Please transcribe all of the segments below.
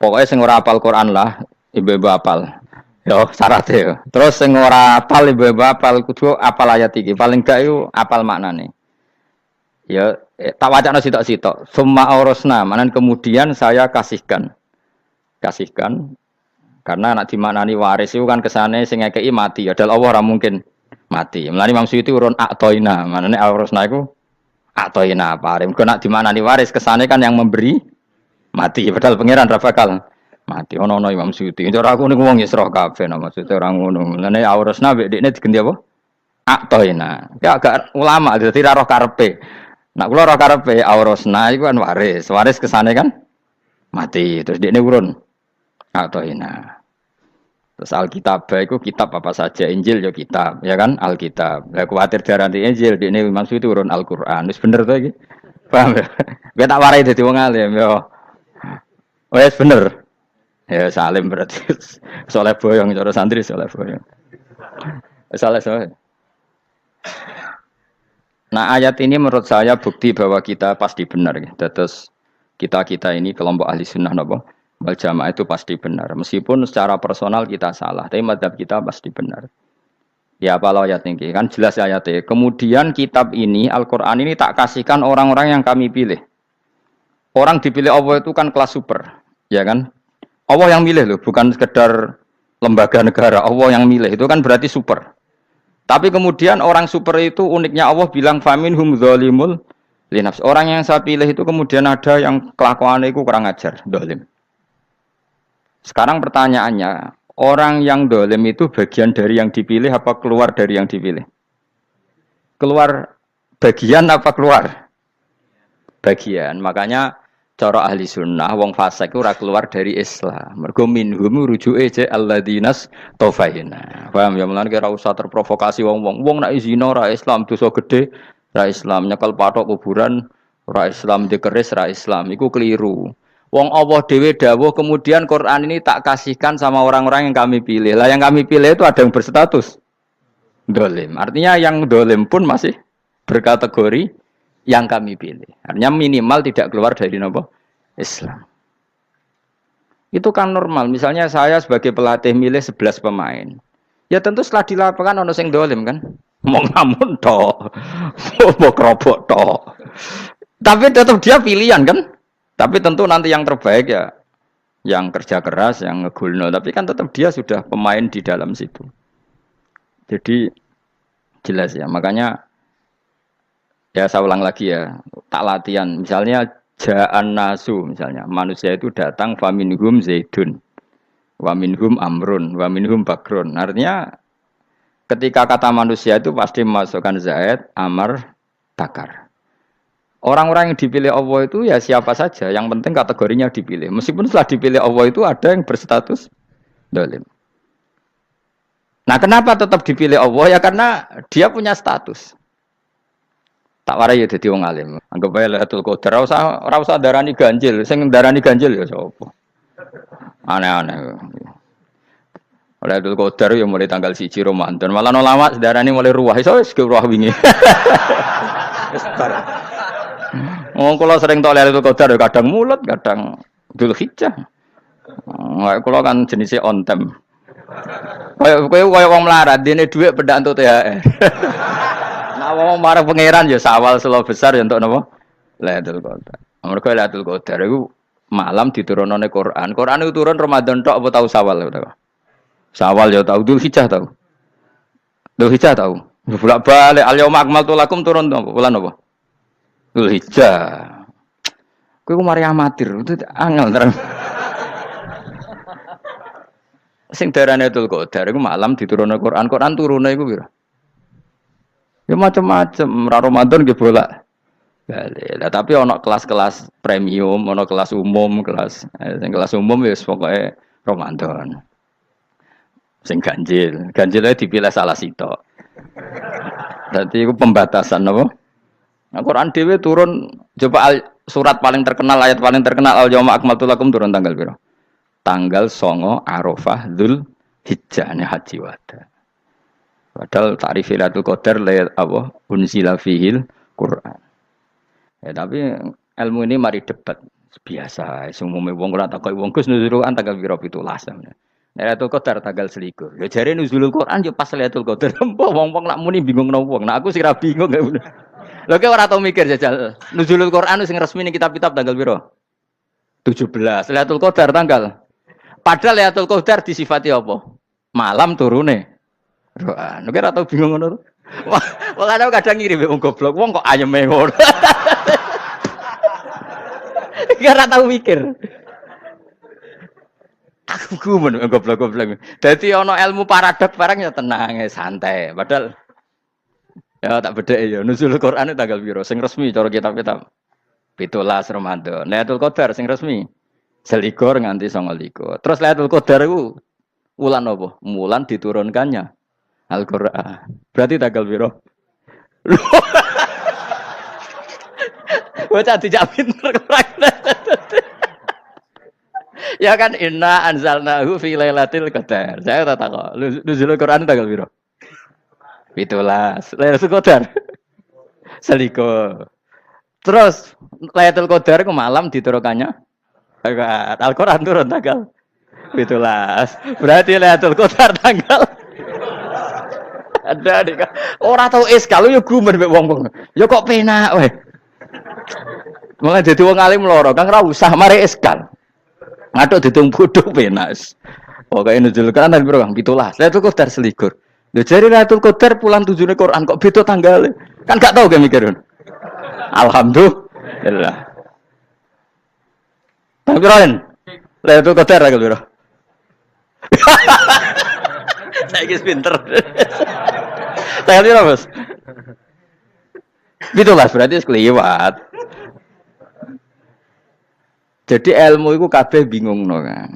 Pokoknya sing ora apal Quran lah, ibu-ibu apal. Yo syaratnya yo. Terus sing ora apal ibu-ibu apal kudu apal ayat iki. Paling gak yo apal maknane. Ya tak wacana sitok-sitok. Summa aurasna, manan kemudian saya kasihkan. Kasihkan karena anak dimaknani waris itu kan kesane sing ngekeki mati. Padahal Allah ora mungkin mati. Mulane Imam Suyuti urun atoina, manane aurasna iku atoina apa? Mergo nak dimaknani waris kesane kan yang memberi mati. Padahal pangeran ra bakal mati. Ono Imam Suyuti. Cara aku niku wong Isra kabeh no maksudnya ora ngono. Mulane aurasna mek dekne diganti apa? Atoina. Ya agak ulama dadi ra roh karepe. Nak kula roh karepe aurasna iku kan waris. Waris kesane kan mati. Terus dekne urun atoina. Terus Alkitab itu kitab apa saja, Injil ya kitab, ya kan Alkitab. Lah kuwatir darani Injil, dene maksud itu urun Al-Qur'an. Wis bener to iki? Paham ya? Kowe tak warai dadi wong alim ya. Wis bener. Ya salim berarti. Soleh boyong cara santri soleh boyong. Soleh. Nah, ayat ini menurut saya bukti bahwa kita pasti benar ya. Terus kita ini kelompok ahli sunnah napa? Wal jamaah itu pasti benar. Meskipun secara personal kita salah, tapi mazhab kita pasti benar. Ya apa ayat ini? Kan jelas ayatnya. Kemudian kitab ini, Al-Quran ini tak kasihkan orang-orang yang kami pilih. Orang dipilih Allah itu kan kelas super. Ya kan? Allah yang milih loh, bukan sekedar lembaga negara. Allah yang milih, itu kan berarti super. Tapi kemudian orang super itu uniknya Allah bilang, faminhum dzalimul linafs. Orang yang saya pilih itu kemudian ada yang kelakuannya itu kurang ajar, zalim. Sekarang pertanyaannya, orang yang dolim itu bagian dari yang dipilih apa keluar dari yang dipilih? Keluar bagian apa keluar? Bagian. Makanya cara ahli sunnah, wong fasik ora keluar dari Islam. Mergo minhum rujuke je alladinas tofaina. Paham ya, mulane ora usah terprovokasi wong-wong. Wong nek zina ora Islam, dosa gede ora Islam, nyekel patok kuburan ora Islam, dikeris ora Islam. Iku keliru. Wong Allah dhewe dawuh kemudian Quran ini tak kasihkan sama orang-orang yang kami pilih. Lah yang kami pilih itu ada yang berstatus dolim. Artinya yang dolim pun masih berkategori yang kami pilih. Artinya minimal tidak keluar dari nopo Islam. Itu kan normal. Misalnya saya sebagai pelatih milih 11 pemain. Ya tentu setelah di lapangan ono sing dolim kan. Mau ngamun toh. Mau kerobok toh. Tapi tetap dia pilihan kan. Tapi tentu nanti yang terbaik ya yang kerja keras, yang ngegulno. Tapi kan tetap dia sudah pemain di dalam situ. Jadi jelas ya. Makanya ya saya ulang lagi ya. Tak latihan. Misalnya ja'an nasu. Misalnya manusia itu datang faminhum zaidun. Waminhum amrun. Waminhum bakrun. Artinya ketika kata manusia itu pasti memasukkan zaid, amr, bakar. Orang-orang yang dipilih Allah itu ya siapa saja, yang penting kategorinya dipilih. Meskipun setelah dipilih Allah itu ada yang berstatus dolim. Nah kenapa tetap dipilih Allah? Ya karena dia punya status. Tak warai ya dadi wong alim. Anggap ae Lailatul Qadar ora usah darani ganjil, sing darani ganjil ya sapa. Aneh-aneh. Lailatul Qadar ya mulai tanggal 1 Ramadan. Malah ulama darani mulai ruwah. Iso wis ruwah wingi. Oh, kalau sering tolak itu Qadar kadang mulut, kadang Dzulhijjah. Kalau kan jenisnya on time. Kayak wong melarat, dene dhuwit pedak untuk THR. Nah, wong marang pangeran ya sawal selo besar ya untuk napa? Lailatul Qadar. Mergo Lailatul Qadar iku malam diturunane Quran. Quran itu turun Ramadan tok apa tau Sawal ya? Sawal ya tau, Dzulhijjah tau. Dzulhijjah tau. Bolak-balik al-yauma akmaltu lakum turun bulan apa? Dzulhijjah. Kowe ku mari amatir, itu angel terang. Sing darane Lailatul Qadar iku malam diturunne Quran. Quran turune iku pira? Ya macam-macam, ra Ramadan nggih bolak. Lah tapi ana kelas-kelas premium, ana kelas umum, sing kelas umum ya pokoke Ramadan. Sing ganjil dipilih salah sitok. Dadi iku pembatasan apa? Nah, Quran dhewe turun coba surat paling terkenal, ayat paling terkenal al-yauma akmaltu lakum turun tanggal piro? Tanggal 9 Arafah Dzulhijjah haji wada. Padahal ta'rif Lailatul Qadar unzila fihil Quran. Ya tapi ilmu ini mari debat. Biasa, umumnya wong ora takoi wong Gus nuzul Quran tanggal piro 17. Lailatul Qadar tanggal selikur. Ya jare nuzulul Quran yo pas Lailatul Qadar. Mbok wong-wong nak muni bingung nang wong. Nah aku sih ra bingung. Lho ki ora tau mikir jajal. Nuzulul Quran sing resmi ning kitab-kitab tanggal piro? 17. Lailatul Qadar tanggal. Padahal Lailatul Qadar disifati apa? Malam turune. Quran. Lho ki ora tau bingung ngono. Wah, kadang ngirim wong goblok. Wong kok ayeme ngono. Ora tau mikir. Aku gumen goblok-goblok. Dadi ana ilmu paradok barang ya tenang, santai. Padahal ya tak bedhek ya nuzul Quran tanggal piro sing resmi cara kitab-kitab 17 Ramadan. Lailatul Qadar sing resmi selikur nganti 29. Terus Lailatul Qadar iku wulan apa? Wulan diturunkannya Al-Qur'an. Berarti tanggal piro? Bocah dijak pinter ya kan inna anzalnahu fi lailatul qadar. Saya tak tahu. Nuzul Quran tanggal piro? 17. Lailatul Qadar. Selikur. Terus Lailatul Qadar ke malam diturunkannya Al-Qur'an turun tanggal 17. Berarti Lailatul Qadar tanggal ada dik. Ora tau kalau yo gumen mek wong-wong. Ya kok penak weh. Mulai dadi wong alim loro, Kang ora usah mari eskal. Ngaduk ditung bodho penak. Pokoke nuzul Quran piro Kang? 17. Lailatul Qadar selikur. Lho jare Lailatul Qadar pulang tujune Quran kok beda tanggale. Kan gak tau ge mikir. Alhamdulillah. Bang Piroen. Lailatul Qadar aku piro? Saiki pinter. Tanggal piro, Bos? 17 berarti kelewat. Jadi ilmu itu kabeh bingung no kan.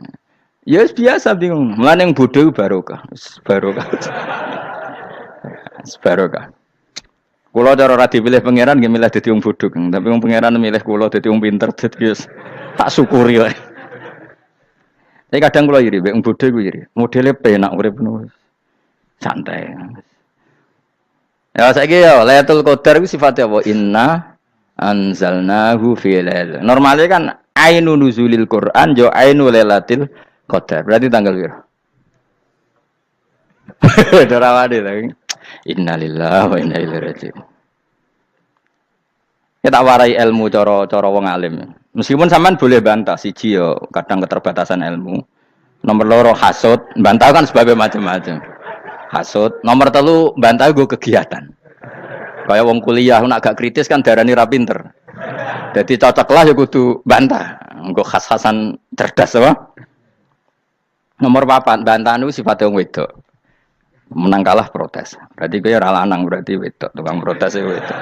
Ya biasa bingung. Mulane yang bodoh barokah. Barokah. Barokah. Kula cara ora dipilih pangeran nggih milih dadi wong bodoh, tapi wong pangeran milih kula dadi wong pinter dadi tak syukuri wae. Tapi kadang kula iri, wong bodoh ku iri. Modele penak urip ngono. Santai. Ya saiki ya Lailatul Qadar ku sifatnya apa? Inna anzalnahu fi lailatul. Normalnya kan ainu nuzulil Quran jo ainu lailatul qadar. Berarti tanggal piro? Dorawade lagi. Innalillahi wa inna ilaihi raji'un. Kita warai ilmu cara wong alim. Meskipun sampean boleh bantah siji yo kadang keterbatasan ilmu. Nomor loro hasud, bantah kan sebab macam-macam. Hasud. Nomor telu bantah gue kegiatan. Kayak wong kuliah nak agak kritis kan darani ra pinter. Jadi cocoklah ya kudu bantah. Engko khas-khasan cerdas apa? Nomor 4 bantahan itu sifatnya wong wedok. Menang kalah protes. Berarti kowe ora lanang berarti wedok, tukang protes itu wedok.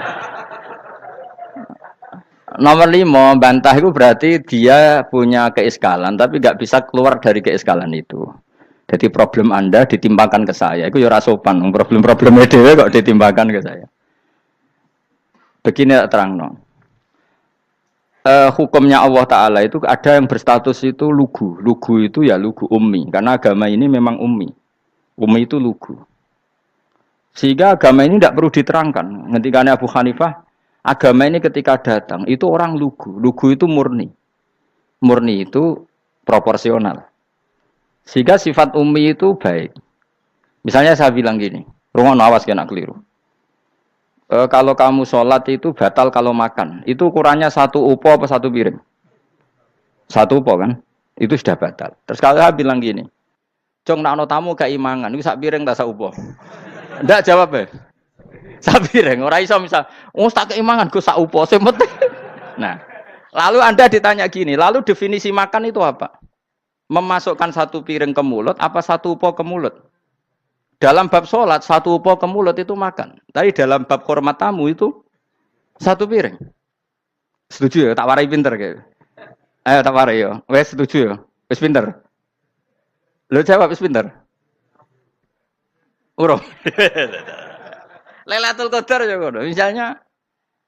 Nomor 5 bantah itu berarti dia punya keiskalan tapi enggak bisa keluar dari keiskalan itu. Jadi problem Anda ditimpakan ke saya. Itu ya ora sopan. Problem-problemnya dhewe kok ditimpakan ke saya. Begini terang hukumnya Allah Ta'ala itu ada yang berstatus itu lugu. Lugu itu ya lugu ummi. Karena agama ini memang ummi. Ummi itu lugu. Sehingga agama ini tidak perlu diterangkan. Ketika Abu Hanifah, agama ini ketika datang, itu orang lugu. Lugu itu murni. Murni itu proporsional. Sehingga sifat ummi itu baik. Misalnya saya bilang gini, rungono awas kena keliru. Kalau kamu sholat itu batal kalau makan. Itu ukurannya 1 upo apa 1 piring? 1 upo kan? Itu sudah batal. Terus kalau saya bilang gini, Jong nak ono tamu gak imangan, itu 1 piring tak 1 upo. Ndak jawab ya. 1 piring. Orang iso misal, tak keimangan gue 1 upo. Nah, lalu Anda ditanya gini, lalu definisi makan itu apa? Memasukkan 1 piring ke mulut, apa 1 upo ke mulut? Dalam bab sholat, 1 upo ke mulut itu makan. Tapi dalam bab hormat tamu itu 1 piring. Setuju ya? Tak warai pinter kayak. Ayo tak warai ya. Wes setuju ya? Wes pinter. Lo jawab wes pinter. Urung. Lailatul Qadar ya kono. Misalnya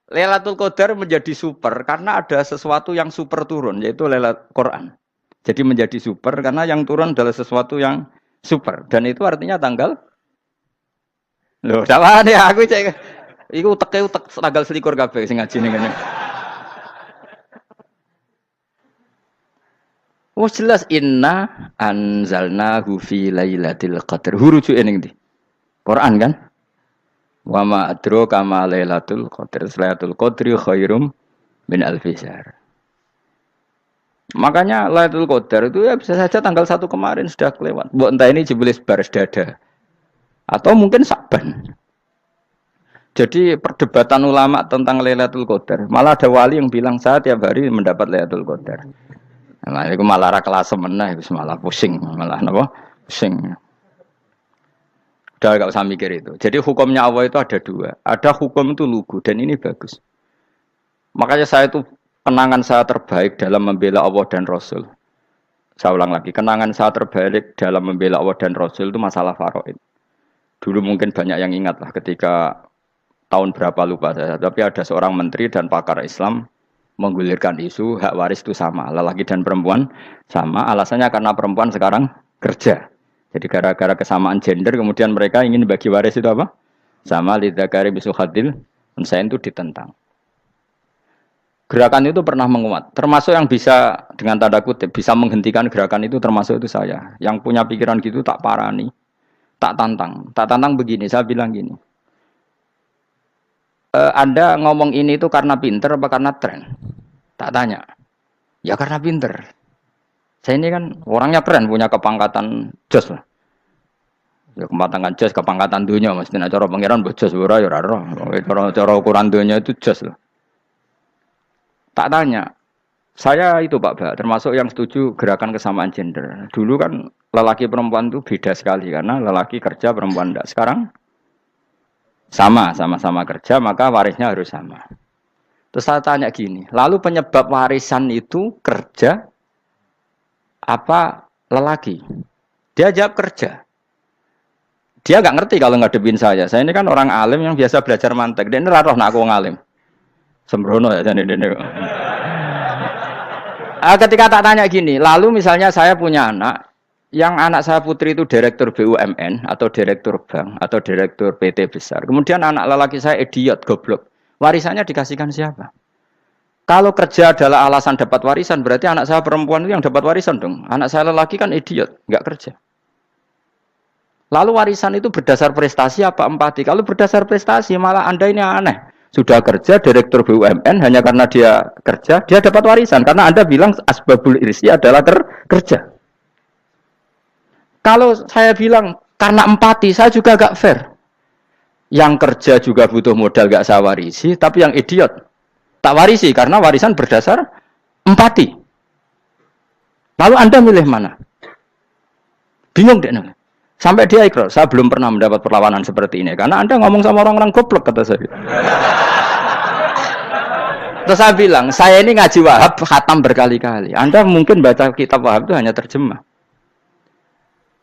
Lailatul Qadar menjadi super karena ada sesuatu yang super turun yaitu Lailatul Quran. Jadi menjadi super karena yang turun adalah sesuatu yang super dan itu artinya tanggal lho dawane aku cek iku utek tanggal 21 kabeh sing ngaji ning kene Oh jelas inna anzalnahu fi lailatul qadar. Hurujuke ning ndi? Quran kan? Wa ma adraka ma lailatul qadar. Lailatul qadri khairum min alfi syahr. Makanya Lailatul Qadar itu ya bisa saja tanggal 1 kemarin sudah kelewat. Mbok entah ini jebelis baris dada. Atau mungkin Sa'ban. Jadi perdebatan ulama tentang Lailatul Qadar. Malah ada wali yang bilang saya tiap hari mendapat Lailatul Qadar. Nah, itu malah ra kelas meneh, malah pusing, malah napa? Pusing. Udah gak usah mikir itu. Jadi hukumnya Allah itu ada dua. Ada hukum itu lugu dan ini bagus. Makanya saya itu kenangan saya terbaik dalam membela Allah dan Rasul. Saya ulang lagi, kenangan saya terbaik dalam membela Allah dan Rasul itu masalah faraid. Dulu mungkin banyak yang ingat lah ketika tahun berapa lupa saya. Tapi ada seorang menteri dan pakar Islam menggulirkan isu hak waris itu sama. Lelaki dan perempuan sama. Alasannya karena perempuan sekarang kerja. Jadi gara-gara kesamaan gender kemudian mereka ingin bagi waris itu apa? Sama lidzakari bisul hadil. Unsain itu ditentang. Gerakan itu pernah menguat, termasuk yang bisa dengan tanda kutip bisa menghentikan gerakan itu termasuk itu saya. Yang punya pikiran gitu tak parani, tak tantang begini. Saya bilang gini, Anda ngomong ini itu karena pinter apa karena tren? Tak tanya, ya karena pinter. Saya ini kan orangnya keren, punya kepangkatan jos lah. Ya kepangkatan jos, kepangkatan dunia, mesti cara pangeran bojos ora ya ora. Cara ukuran dunia itu jos lah. Tak tanya, saya itu Pak, termasuk yang setuju gerakan kesamaan gender. Dulu kan lelaki perempuan itu beda sekali karena lelaki kerja perempuan tidak. Sekarang sama-sama kerja maka warisnya harus sama. Terus saya tanya gini, lalu penyebab warisan itu kerja apa lelaki? Dia jawab kerja. Dia nggak ngerti kalau ngadepin saya. Saya ini kan orang alim yang biasa belajar mantek. Dia ini roh nak aku ngalim. Sembrono ya jadi ini. Ketika tak tanya gini, lalu misalnya saya punya anak, yang anak saya putri itu direktur BUMN atau direktur bank atau direktur PT besar. Kemudian anak lelaki saya idiot, goblok. Warisannya dikasihkan siapa? Kalau kerja adalah alasan dapat warisan, berarti anak saya perempuan itu yang dapat warisan dong. Anak saya lelaki kan idiot, nggak kerja. Lalu warisan itu berdasar prestasi apa empati? Kalau berdasar prestasi malah Anda ini aneh. Sudah kerja direktur BUMN hanya karena dia kerja, dia dapat warisan. Karena Anda bilang asbabul irsi adalah kerja. Kalau saya bilang karena empati, saya juga gak fair. Yang kerja juga butuh modal gak saya warisi, tapi yang idiot tak warisi karena warisan berdasar empati. Lalu Anda milih mana? Bingung deh. Sampai dia ikrar, saya belum pernah mendapat perlawanan seperti ini. Karena Anda ngomong sama orang-orang goblok, kata saya. Terus saya bilang, saya ini ngaji Wahab, khatam berkali-kali. Anda mungkin baca kitab Wahab itu hanya terjemah.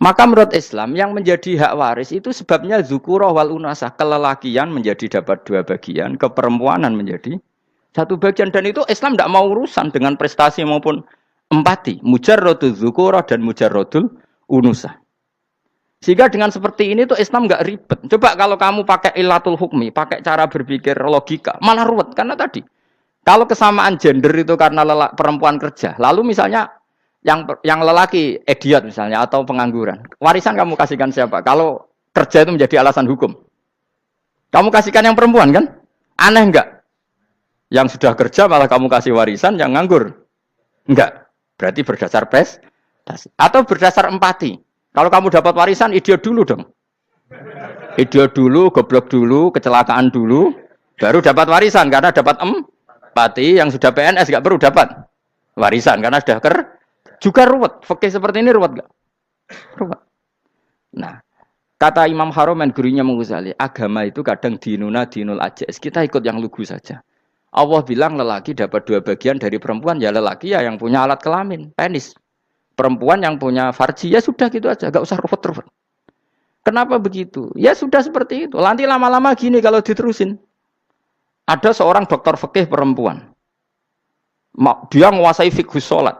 Maka menurut Islam, yang menjadi hak waris itu sebabnya zukurah wal unasah. Kelelakian menjadi dapat 2 bagian, keperempuanan menjadi 1 bagian. Dan itu Islam tidak mau urusan dengan prestasi maupun empati. Mujarrodul zukurah dan mujarrodul unusah. Sehingga dengan seperti ini tuh Islam nggak ribet. Coba kalau kamu pakai ilatul hukmi, pakai cara berpikir logika, malah ruwet. Karena tadi, kalau kesamaan gender itu karena perempuan kerja, lalu misalnya yang lelaki idiot misalnya atau pengangguran, warisan kamu kasihkan siapa? Kalau kerja itu menjadi alasan hukum, kamu kasihkan yang perempuan kan? Aneh nggak? Yang sudah kerja malah kamu kasih warisan, yang nganggur? Enggak. Berarti berdasar prestasi atau berdasar empati. Kalau kamu dapat warisan, idiot dulu dong. Idiot dulu, goblok dulu, kecelakaan dulu, baru dapat warisan. Karena dapat empati, yang sudah PNS gak perlu dapat warisan. Karena sudah juga ruwet. Fikih seperti ini ruwet gak? Ruwet. Nah, kata Imam Haromen, gurunya Ghazali, agama itu kadang dinuna dinul ajais. Kita ikut yang lugu saja. Allah bilang lelaki dapat 2 bagian dari perempuan, ya lelaki ya yang punya alat kelamin, penis. Perempuan yang punya farji, ya sudah gitu aja, gak usah ruwet-ruwet. Kenapa begitu? Ya sudah seperti itu. Nanti lama-lama gini kalau diterusin. Ada seorang dokter fikih perempuan. Dia menguasai fikih sholat.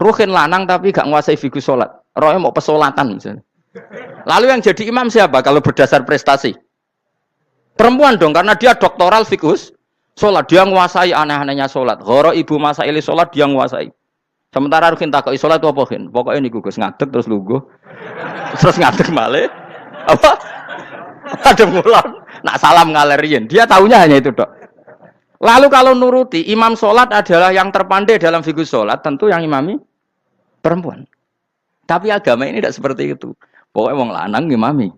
Ruhin lanang tapi gak menguasai fikih sholat. Rohnya mau pesolatan misalnya. Lalu yang jadi imam siapa kalau berdasar prestasi? Perempuan dong, karena dia doktoral fikih sholat. Dia menguasai aneh-anehnya sholat. Ghoro ibu masaili sholat dia menguasai. Sementara Rukin takoki salat apa Kin? Pokoke niku Gus ngadeg terus lungguh. Terus ngadeg malih. Apa? Ada mulan. Nak salam ngaler riyen. Dia tahunya hanya itu, Dok. Lalu kalau nuruti imam salat adalah yang terpandai dalam fikih salat, tentu yang imami perempuan. Tapi agama ini tidak seperti itu. Pokoknya wong lanang imami.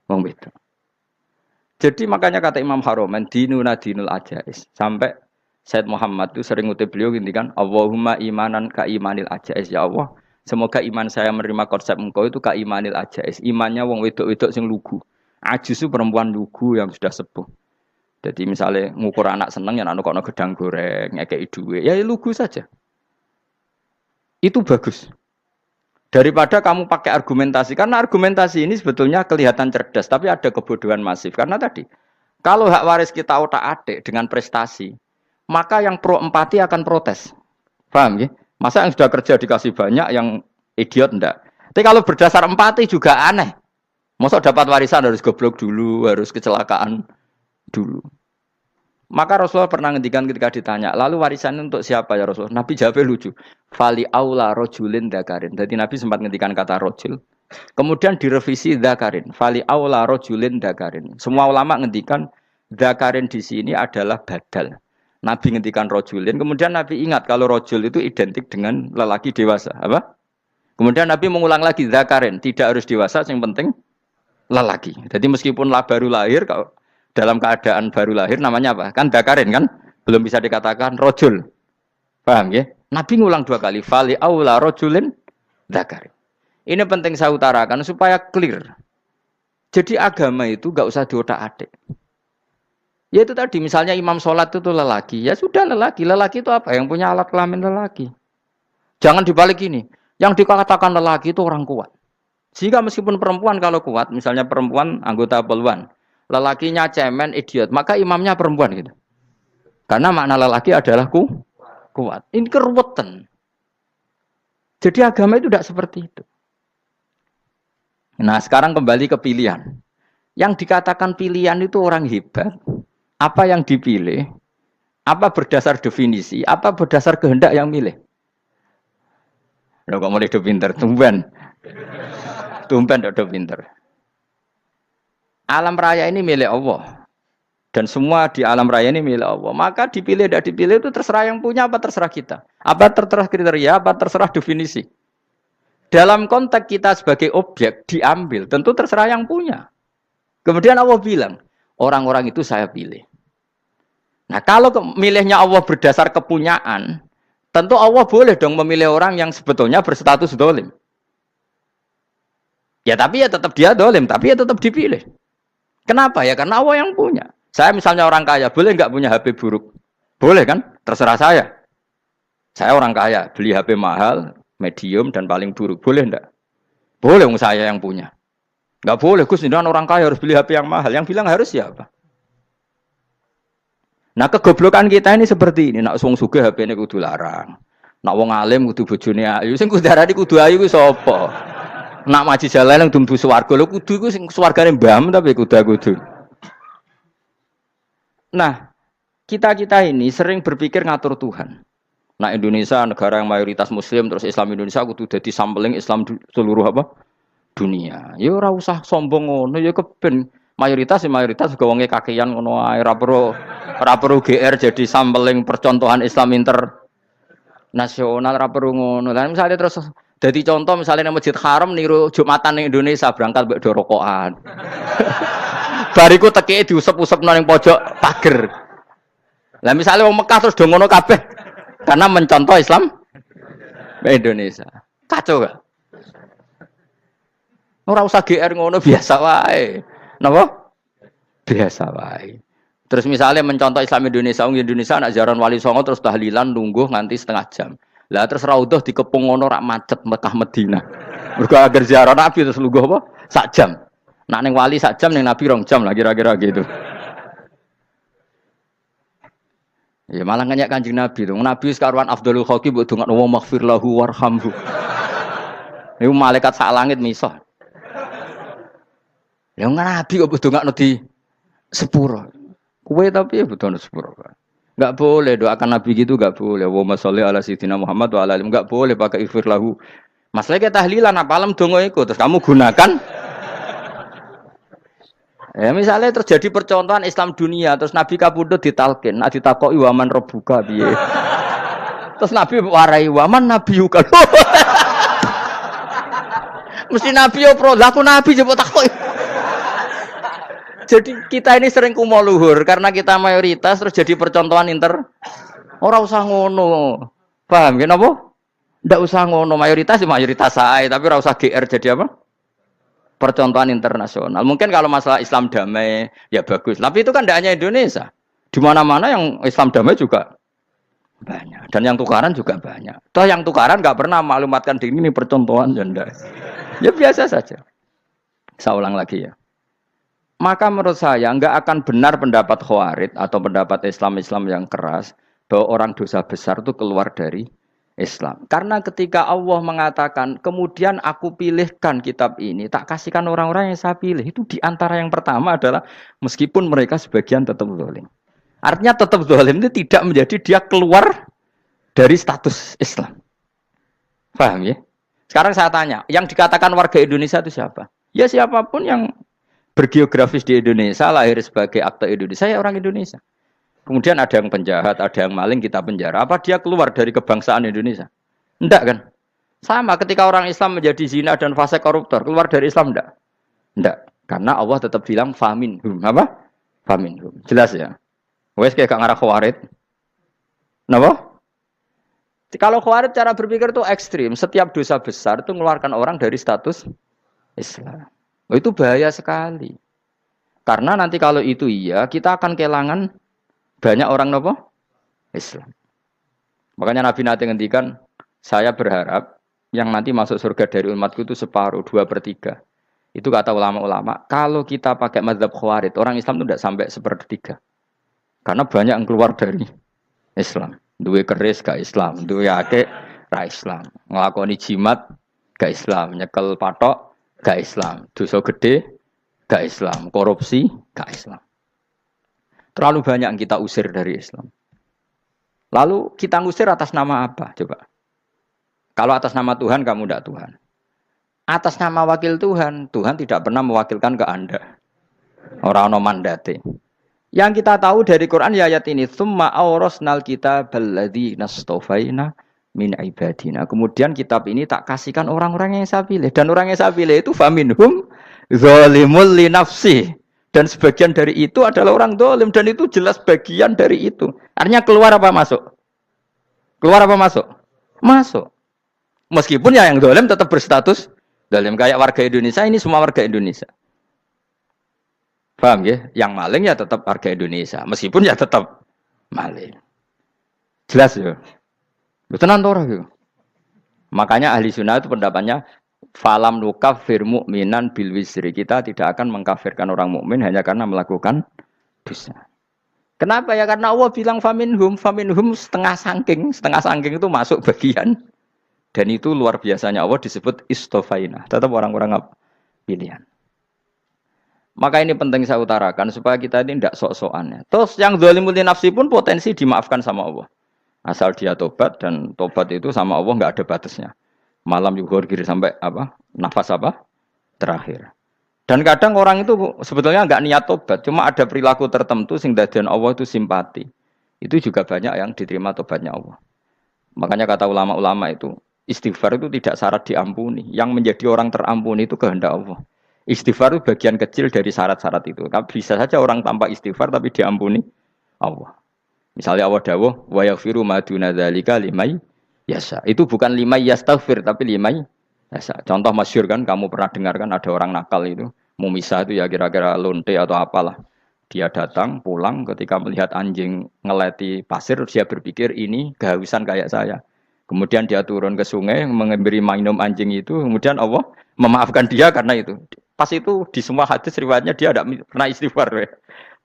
Wong wedok. Jadi makanya kata Imam Haromen dinuna dinul ajais. Sampai Said Muhammad itu sering ngutip beliau ngendikan Allahumma imanan ka imanil ajais ya Allah. Semoga iman saya menerima konsep engkau itu ka imanil ajais. Imannya wong wedok-wedok sing lugu. Ajis itu perempuan lugu yang sudah sepuh. Jadi misalnya ngukur anak seneng ya anak kono gedang goreng, ngekei duwe, ya lugu saja. Itu bagus. Daripada kamu pakai argumentasi, karena argumentasi ini sebetulnya kelihatan cerdas, tapi ada kebodohan masif. Karena tadi, kalau hak waris kita otak-atik dengan prestasi, maka yang pro empati akan protes. Paham ya? Masa yang sudah kerja dikasih banyak, yang idiot enggak? Tapi kalau berdasar empati juga aneh. Masa dapat warisan harus goblok dulu, harus kecelakaan dulu. Maka Rasulullah pernah ngendikan ketika ditanya, lalu warisan untuk siapa ya Rasulullah? Nabi jawabnya lucu. Fali aula rojulin dakarin. Jadi Nabi sempat ngendikan kata rojul. Kemudian direvisi dakarin. Fali aula rojulin dakarin. Semua ulama ngendikan dakarin di sini adalah badal. Nabi ngendikan rojulin. Kemudian Nabi ingat kalau rojul itu identik dengan lelaki dewasa. Apa? Kemudian Nabi mengulang lagi dakarin. Tidak harus dewasa, yang penting lelaki. Jadi meskipun baru lahir, kalau dalam keadaan baru lahir namanya apa? Kan dakarin kan? Belum bisa dikatakan rojul. Paham ya? Nabi ngulang 2 kali. Fali aula rojulin dakarin. Ini penting saya utarakan supaya clear. Jadi agama itu gak usah diotak-atik. Ya itu tadi misalnya imam sholat itu lelaki. Ya sudah lelaki. Lelaki itu apa? Yang punya alat kelamin lelaki. Jangan dibalik ini. Yang dikatakan lelaki itu orang kuat. Sehingga meskipun perempuan kalau kuat. Misalnya perempuan anggota poluan. Lelakinya cemen, idiot, maka imamnya perempuan gitu. Karena makna lelaki adalah kuat. Ini keruwetan. Jadi agama itu tidak seperti itu. Nah sekarang kembali ke pilihan. Yang dikatakan pilihan itu orang hebat. Apa yang dipilih? Apa berdasar definisi? Apa berdasar kehendak yang milih? Loh kok mulai do pinter? Tumben do pinter. Alam raya ini milik Allah. Dan semua di alam raya ini milik Allah. Maka dipilih tidak dipilih itu terserah yang punya apa terserah kita. Apa terserah kriteria, apa terserah definisi. Dalam konteks kita sebagai objek diambil, tentu terserah yang punya. Kemudian Allah bilang, orang-orang itu saya pilih. Nah kalau milihnya Allah berdasar kepunyaan, tentu Allah boleh dong memilih orang yang sebetulnya berstatus dolim. Ya tapi ya tetap dia dolim, tapi ya tetap dipilih. Kenapa ya? Karena Allah yang punya. Saya misalnya orang kaya, boleh nggak punya HP buruk? Boleh kan? Terserah saya. Saya orang kaya, beli HP mahal, medium, dan paling buruk. Boleh enggak? Boleh saya yang punya. Nggak boleh, Gus, dengan orang kaya harus beli HP yang mahal. Yang bilang harus siapa? Nah kegoblokan kita ini seperti ini. Nak wong sugih HP ini kudu larang. Nak wong alim kudu bojone ayu. Sing kudu darani kudu ayu ku sapa? Nak maji jalan yang dumbu swarga lho kudu iku sing swargane mbam tapi kudu. Nah, kita ini sering berpikir ngatur Tuhan. Nah, Indonesia negara yang mayoritas muslim terus Islam Indonesia kudu dadi sampling Islam seluruh apa? Dunia. Ya ora usah sombong ngono ya keben mayoritas juga wonge kakean ngono ae ora perlu GR jadi sampling percontohan Islam internasional ora perlu ngono. Lah misalnya terus jadi contoh misalnya di Masjid Haram niru Jumatan di Indonesia berangkat mbek do rokokan. Bariku teki diusep-usep nang pojok pager. Lah misalnya wong Mekah terus do ngono kabeh karena mencontoh Islam Indonesia. Kacau gak? Ora usah GR ngono biasa wae. Napa? Biasa wae. Terus misalnya mencontoh Islam Indonesia, Indonesia anak jaran Wali Songo terus tahlilan nunggu nganti setengah jam. Lah terus raudhah dikepung ngono rak macet Mekah Madinah. Mergo agar ziarah Nabi terus lungguh apa? Sak jam. Nak ning wali sak jam ning Nabi 2 jam lah kira-kira gitu. Ya malah nganyak Kanjeng Nabi to. Nabi sekaruan afdhalul khalqi mbok dongakno wa maghfir lahu warhamhu. Niku malaikat sak langit misah. Ya Nabi kok mbok dongakno di sepuro. Kowe tapi ya butuh sepuro. Enggak boleh doakan Nabi gitu, enggak boleh. Allahumma sholli ala sayyidina Muhammad wa ala alihi. Enggak boleh pakai ighfir lahu. Masalahnya tahlilan apa alam donga iku terus kamu gunakan. Ya misalnya terjadi percontohan Islam dunia terus Nabi kapundhut ditalkin, nek ditakoki waman rebuka piye. Terus Nabi warai waman nabiyuka. Mesti Nabi yo pro, lah aku Nabi coba takoki. Jadi kita ini sering kumo luhur karena kita mayoritas terus jadi percontohan ora usah ngono. Paham ya napa? Ndak usah ngono, mayoritas saya, tapi ora usah GR jadi apa? Percontohan internasional. Mungkin kalau masalah Islam damai ya bagus. Tapi itu kan tidak hanya Indonesia. Di mana-mana yang Islam damai juga banyak. Dan yang tukaran juga banyak. Toh yang tukaran nggak pernah maklumatkan diri ini percontohan janda. Ya biasa saja. Saya ulang lagi ya. Maka menurut saya nggak akan benar pendapat Khawarij atau pendapat Islam yang keras bahwa orang dosa besar itu keluar dari Islam. Karena ketika Allah mengatakan, kemudian aku pilihkan kitab ini, tak kasihkan orang-orang yang saya pilih. Itu diantara yang pertama adalah meskipun mereka sebagian tetap zalim. Artinya tetap zalim itu tidak menjadi dia keluar dari status Islam. Paham ya? Sekarang saya tanya, yang dikatakan warga Indonesia itu siapa? Ya siapapun yang bergeografis di Indonesia, lahir sebagai akte Indonesia, ya orang Indonesia. Kemudian ada yang penjahat, ada yang maling, kita penjara. Apa dia keluar dari kebangsaan Indonesia? Enggak kan? Sama ketika orang Islam menjadi zina dan fasik koruptor, keluar dari Islam enggak? Enggak. Karena Allah tetap bilang faminhum. Apa? Faminhum. Jelas ya? Wes kayak ngarah Khawarij. Napa? Kalau Khawarij cara berpikir itu ekstrim. Setiap dosa besar itu mengeluarkan orang dari status Islam. Oh, itu bahaya sekali. Karena nanti kalau itu iya, kita akan kehilangan banyak orang nopo Islam. Makanya Nabi nanti ngendikan, saya berharap yang nanti masuk surga dari umatku itu separuh, 2/3. Itu kata ulama-ulama. Kalau kita pakai mazhab Khawarij, orang Islam itu tidak sampai 1/3. Karena banyak yang keluar dari Islam. Duwe keris gak Islam, duwe akeh ra Islam. Nglakoni jimat gak Islam, nyekel patok gak Islam, dosa gede gak Islam, korupsi gak Islam. Terlalu banyak yang kita usir dari Islam. Lalu kita ngusir atas nama apa? Coba. Kalau atas nama Tuhan, kamu tidak Tuhan. Atas nama wakil Tuhan, Tuhan tidak pernah mewakilkan ke Anda. Orang-orang mandate. Yang kita tahu dari Quran ya ayat ini, tsumma awrasnal kitabal ladzina astafaina min ibadina. Kemudian kitab ini tak kasihkan orang-orang yang saya pilih. Dan orang yang saya pilih itu faminhum zalimul li nafsi. Dan sebagian dari itu adalah orang zalim. Dan itu jelas bagian dari itu. Artinya keluar apa masuk? Keluar apa masuk? Masuk. Meskipun ya yang zalim tetap berstatus zalim. Kayak warga Indonesia, ini semua warga Indonesia. Paham ya? Yang maling ya tetap warga Indonesia. Meskipun ya tetap maling. Jelas ya? Tenan ora gitu. Makanya ahli sunnah itu pendapatnya falam nukafir mu'minan bil wisri. Kita tidak akan mengkafirkan orang mukmin hanya karena melakukan dosa. Kenapa ya? Karena Allah bilang faminhum setengah sangking itu masuk bagian. Dan itu luar biasanya Allah disebut istofaina. Tetap orang-orang pilihan. Maka ini penting saya utarakan supaya kita ini tidak sok-sokan. Terus yang zalimul nafsi pun potensi dimaafkan sama Allah. Asal dia tobat, dan tobat itu sama Allah nggak ada batasnya. Malam yuhur kiri sampai apa? Nafas apa? Terakhir. Dan kadang orang itu sebetulnya nggak niat tobat, cuma ada perilaku tertentu sehingga dadian Allah itu simpati. Itu juga banyak yang diterima tobatnya Allah. Makanya kata ulama-ulama itu, istighfar itu tidak syarat diampuni. Yang menjadi orang terampuni itu kehendak Allah. Istighfar itu bagian kecil dari syarat-syarat itu. Bisa saja orang tanpa istighfar tapi diampuni Allah. Misalnya Allah dawuh wa yaghfiru ma duna dzalika limay yasha. Itu bukan limay yastaghfir tapi limay yasha. Contoh masyhur kan kamu pernah dengar kan ada orang nakal itu, mumisah itu ya kira-kira lonte atau apalah. Dia datang pulang ketika melihat anjing ngeleti pasir dia berpikir ini kehausan kayak saya. Kemudian dia turun ke sungai memberi minum anjing itu, kemudian Allah memaafkan dia karena itu. Pas itu di semua hadis riwayatnya dia tidak pernah istighfar.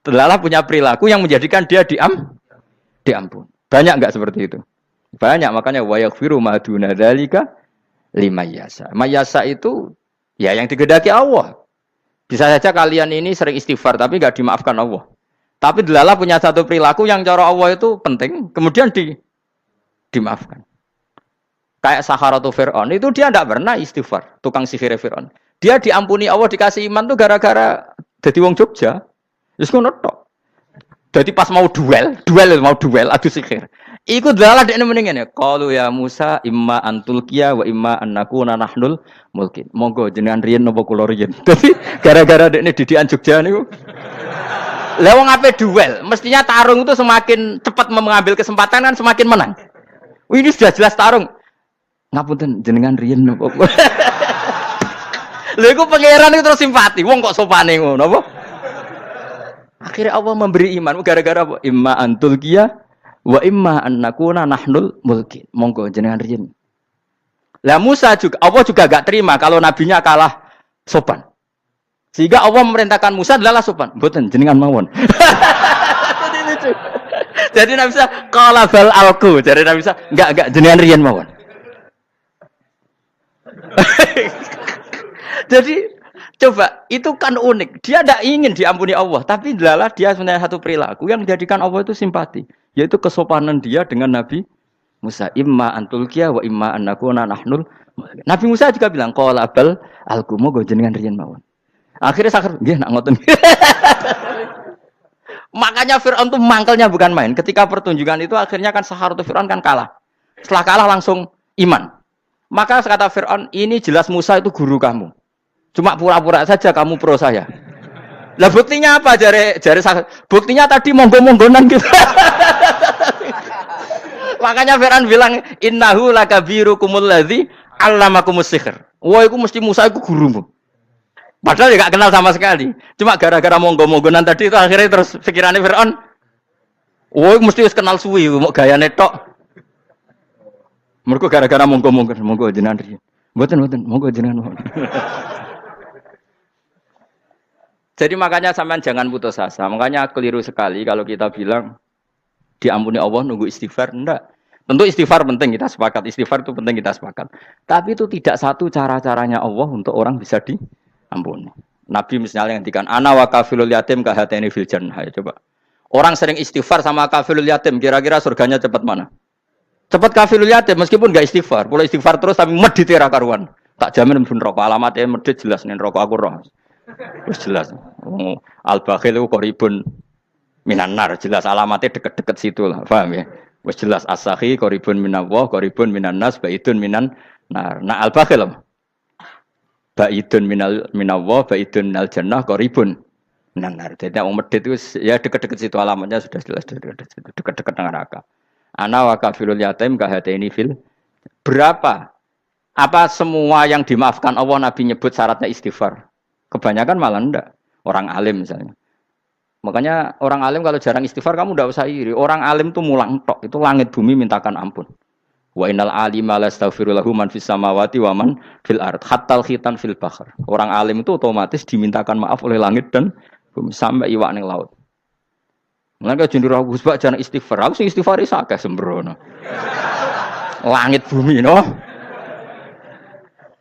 Telah punya perilaku yang menjadikan dia diampun. Banyak enggak seperti itu? Banyak, makanya wa yaghfiru ma duna dzalika limayasa. Mayasa itu ya yang digedaki Allah. Bisa saja kalian ini sering istighfar tapi enggak dimaafkan Allah. Tapi delala punya satu perilaku yang cara Allah itu penting, kemudian dimaafkan. Kayak Saharatu Fir'aun itu dia tidak pernah istighfar, tukang sihir Fir'aun. Dia diampuni Allah dikasih iman tuh gara-gara jadi wong Jogja. Terus ngono tok. Jadi pas mau duel adu sihir. Iku delala dekne mending ngene. Qalu ya Musa imma antulqiya wa imma annakuna nahnul mulkin. Monggo jenengan riyen napa kula riyen. Dadi gara-gara dekne didikan Jogja niku. Lah wong ape duel, mestinya tarung itu semakin cepat mengambil kesempatan kan semakin menang. Ini sudah jelas tarung. Ngapunten jenengan riyen napa. Lha iku pangeran itu terus simpati. Wong kok sopane ngono apa? Akhirnya Allah memberi iman gara-gara apa? Imma antulqiya wa imma annakuna nahnul mulkin. Monggo jenengan riyen. Lah Musa juga Allah juga gak terima kalau nabinya kalah sopan. Sehingga Allah memerintahkan Musa adalah sopan. Mboten jenengan mawon. Jadi lucu. Jadi Nabi Musa qala bal alqu. Jadi Nabi Musa enggak jenengan riyen mawon. Jadi coba itu kan unik. Dia tidak ingin diampuni Allah, tapi adalah dia punya satu perilaku yang menjadikan Allah itu simpati, yaitu kesopanan dia dengan Nabi Musa. Imma antulqiya wa imma annakuna nahnul. Nabi Musa juga bilang qala bal alqu moga jenengan riyen mawon. Akhirnya sakar nggih nak ngoten. Makanya Firaun itu mangkelnya bukan main. Ketika pertunjukan itu akhirnya kan Saharatu Firaun kan kalah. Setelah kalah langsung iman. Maka kata Firaun, ini jelas Musa itu guru kamu. Cuma pura-pura saja kamu pro saya. Lah buktinya apa? Jare buktinya tadi monggo-monggonan gitu. Makanya Firaun bilang innahu lakabirukumul ladzi 'allamakumus sihr. Wah, iku mesti Musa iku gurumu. Padahal dia gak kenal sama sekali. Cuma gara-gara monggo-monggonan tadi itu akhirnya terus pikirannya Firaun. Wah, mesti wis kenal suwi, mau gayane tok. Mergo gara-gara monggo-monggon, monggo jenengan riyen. Mboten, monggo jenengan. Jadi makanya sampean jangan putus asa. Makanya keliru sekali kalau kita bilang diampuni Allah nunggu istighfar. Enggak. Tentu istighfar penting, kita sepakat. Istighfar itu penting, kita sepakat. Tapi itu tidak satu cara-caranya Allah untuk orang bisa diampuni. Nabi misalnya ngendikan ana wa kafilul yatim ka hatani fil jannah. Coba. Orang sering istighfar sama kafilul yatim, kira-kira surganya cepat mana? Cepat kafilul yatim meskipun enggak istighfar. Boleh istighfar terus tapi medit ra karuan. Tak jamin mlebu neraka. Alamatnya medit jelas ning neraka aku roh. Wis jelas. Al-bakhil itu qaribun minan nar, jelas alamatnya deket-deket situ lah. Paham ya? Wis jelas as-sakhi qaribun minallah, qaribun minan nas, baidun minan nar. Nah al-bakhil apa? Baidun minallah, baidun minal jannah, qaribun minan nar. Jadi wong medit itu ya deket-deket situ alamatnya sudah jelas deket-deket neraka. Ana wa kafilul yatim ka hataini fil. Berapa? Apa semua yang dimaafkan Allah Nabi nyebut syaratnya istighfar? Kebanyakan malah enggak. Orang alim misalnya. Makanya orang alim kalau jarang istighfar kamu enggak usah iri. Orang alim tuh mulang tok, itu langit bumi mintakan ampun. Wa innal alima lastaghfiru lahu man fis samawati wa man fil ard hatta khitan fil bahr. Orang alim itu otomatis dimintakan maaf oleh langit dan bumi sampai iwak ning laut. Mulane jenenge Gus Bak jarang istighfar. Aku sing istighfar isa akeh sembrono. Langit bumi no.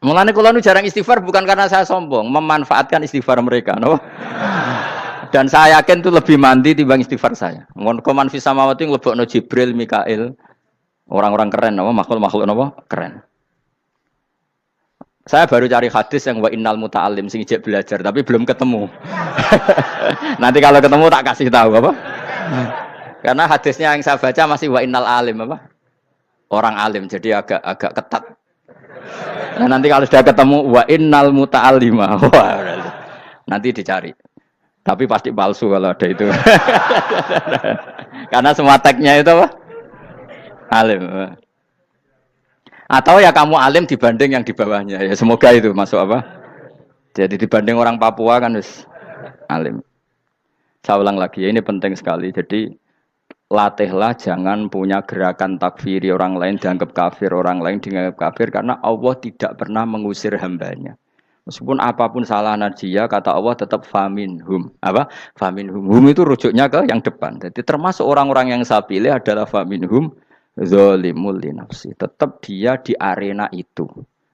Mulane kula nu jarang istighfar bukan karena saya sombong, memanfaatkan istighfar mereka, no. Dan saya yakin itu lebih mandi timbang istighfar saya. Ngon koman fi samawati nglebokno Jibril, Mikail. Orang-orang keren apa makhluk-makhluk apa keren. Saya baru cari hadis yang wa innal muta'allim sing ijek belajar tapi belum ketemu. Nanti kalau ketemu tak kasih tahu apa? Karena hadisnya yang saya baca masih wa innal alim apa? Orang alim jadi agak ketat. Nah, nanti kalau sudah ketemu wa innal muta'allima. Wah, nanti dicari. Tapi pasti palsu kalau ada itu. Karena semua tagnya itu apa? Alim. Atau ya kamu alim dibanding yang di bawahnya. Ya semoga itu masuk apa? Jadi dibanding orang Papua kan harus alim. Saya ulang lagi ya, ini penting sekali. Jadi latihlah jangan punya gerakan takfiri orang lain dianggap kafir, orang lain dianggap kafir karena Allah tidak pernah mengusir hambanya. Meskipun apapun salah dia, kata Allah tetap faminhum. Apa? Faminhum. Hum itu rujuknya ke yang depan. Jadi termasuk orang-orang yang saya pilih adalah faminhum zalimul li nafsi. Tetap dia di arena itu.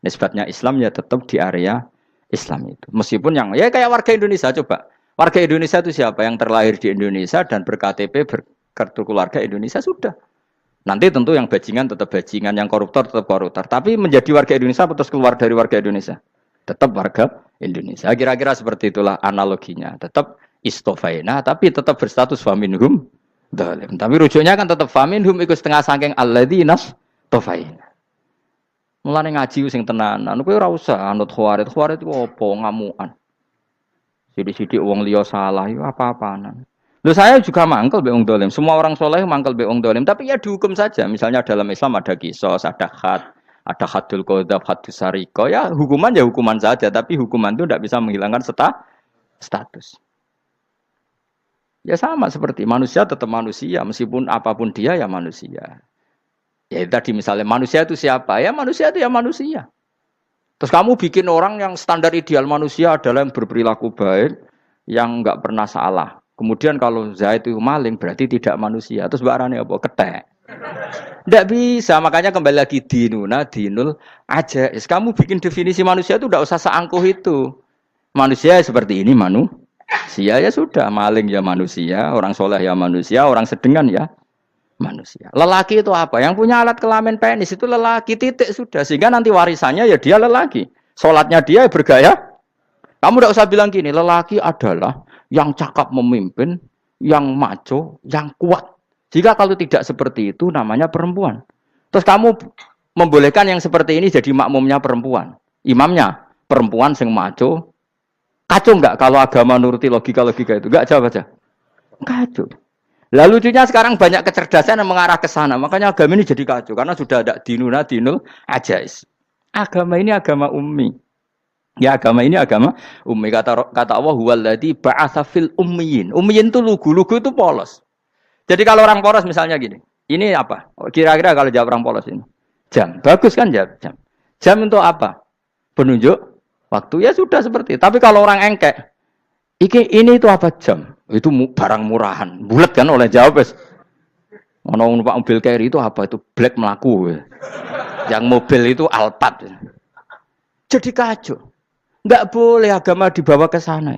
Nisbatnya Islam ya tetap di area Islam itu. Meskipun yang ya kayak warga Indonesia coba. Warga Indonesia itu siapa? Yang terlahir di Indonesia dan berKTP berkartu keluarga Indonesia sudah. Nanti tentu yang bajingan tetap bajingan, yang koruptor tetap koruptor. Tapi menjadi warga Indonesia terus keluar dari warga Indonesia. Tetap warga Indonesia. Kira-kira seperti itulah analoginya. Tetap istofaina, tapi tetap berstatus faminhum dalim. Tapi rujuknya kan tetap faminhum ikut setengah sangking alladinas tofaina. Mulane ngaji sing tenanan. Kowe ora usah anut khawarit. Khawarit itu apa? Ngamukan. Sidik-sidik wong liya salah itu apa-apaan. Loh saya juga mangkel be wong dolim. Semua orang soleh mangkel be wong dolim. Tapi ya dihukum saja. Misalnya dalam Islam ada kisos, ada hadul qadzaf, hadus sariko. Ya hukuman saja. Tapi hukuman itu tidak bisa menghilangkan status. Ya sama seperti manusia tetap manusia. Meskipun apapun dia ya manusia. Ya tadi misalnya manusia itu siapa? Ya manusia itu ya manusia. Terus kamu bikin orang yang standar ideal manusia adalah yang berperilaku baik, yang enggak pernah salah. Kemudian kalau Zaid itu maling berarti tidak manusia. Terus barangnya apa? Ketek. Tidak bisa. Makanya kembali lagi dinul aja. Kamu bikin definisi manusia itu tidak usah seangkuh itu. Manusia seperti ini manusia ya sudah. Maling ya manusia, orang soleh ya manusia, orang sedengan ya manusia. Lelaki itu apa? Yang punya alat kelamin penis itu lelaki, titik sudah. Sehingga nanti warisannya ya dia lelaki. Sholatnya dia bergaya. Kamu tidak usah bilang gini, lelaki adalah yang cakap memimpin, yang maco, yang kuat. Jika kalau tidak seperti itu namanya perempuan. Terus kamu membolehkan yang seperti ini jadi makmumnya perempuan. Imamnya perempuan sing maco. Kacau enggak kalau agama nuruti logika-logika itu? Enggak jawab aja. Kacau. Lalu lucunya sekarang banyak kecerdasan yang mengarah ke sana. Makanya agama ini jadi kacau. Karena sudah ada dinul ajais. Agama ini agama ummi. Ya agama ini agama ummi. Kata Allah huwallazi ba'atsa fil ummiyin. Ummiyin itu lugu itu polos. Jadi kalau orang polos misalnya gini. Ini apa? Kira-kira kalau jawab orang polos ini. Jam. Bagus kan jam? Jam untuk apa? Penunjuk waktu. Ya sudah seperti itu. Tapi kalau orang engkek. Ini itu apa jam? Itu barang murahan. Bulat kan oleh jawab. Ono numpak mobil carry itu apa? Itu black melaku. Yang mobil itu Alphard. Jadi kacau. Enggak boleh agama dibawa ke sana.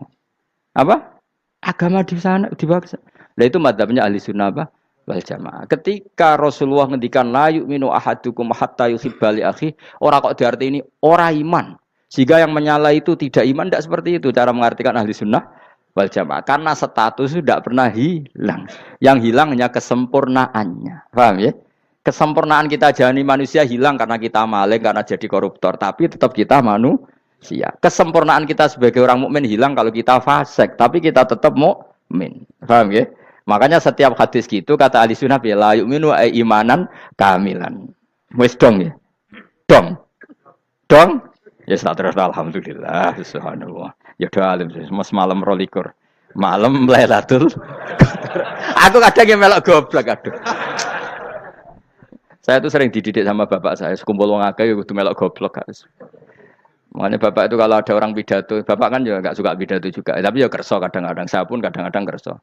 Apa? Agama di sana dibawa ke sana. Nah itu madzhabnya ahli sunnah apa? Wal jamaah. Ketika Rasulullah ngendikan la yu'minu ahadukum hatta yuhibba li akhi, ora kok diarti ini ora iman. Sehingga yang menyala itu tidak iman, tidak seperti itu cara mengartikan ahli sunnah wal jamaah. Karena status itu tidak pernah hilang. Yang hilang hanya kesempurnaannya. Paham ya? Kesempurnaan kita jalani manusia hilang karena kita maling, karena jadi koruptor. Tapi tetap kita manusia. Kesempurnaan kita sebagai orang mukmin hilang kalau kita fasik. Tapi kita tetap mukmin. Paham ya? Makanya setiap hadis gitu kata ahli sunnah la yu'minu imanan kamilan. Wis dong ya. Dong. Ya terus alhamdulillah subhanallah. Ya doa alim semalam rolikur. Malam Lailatul Aku kadang yang melok goblok aduh. Saya tuh sering dididik sama bapak saya, sekumpul wong akeh ya kudu melok goblok guys. Makanya bapak itu kalau ada orang pidato, bapak kan juga enggak suka pidato juga, tapi ya kerso kadang-kadang, saya pun kadang-kadang kerso.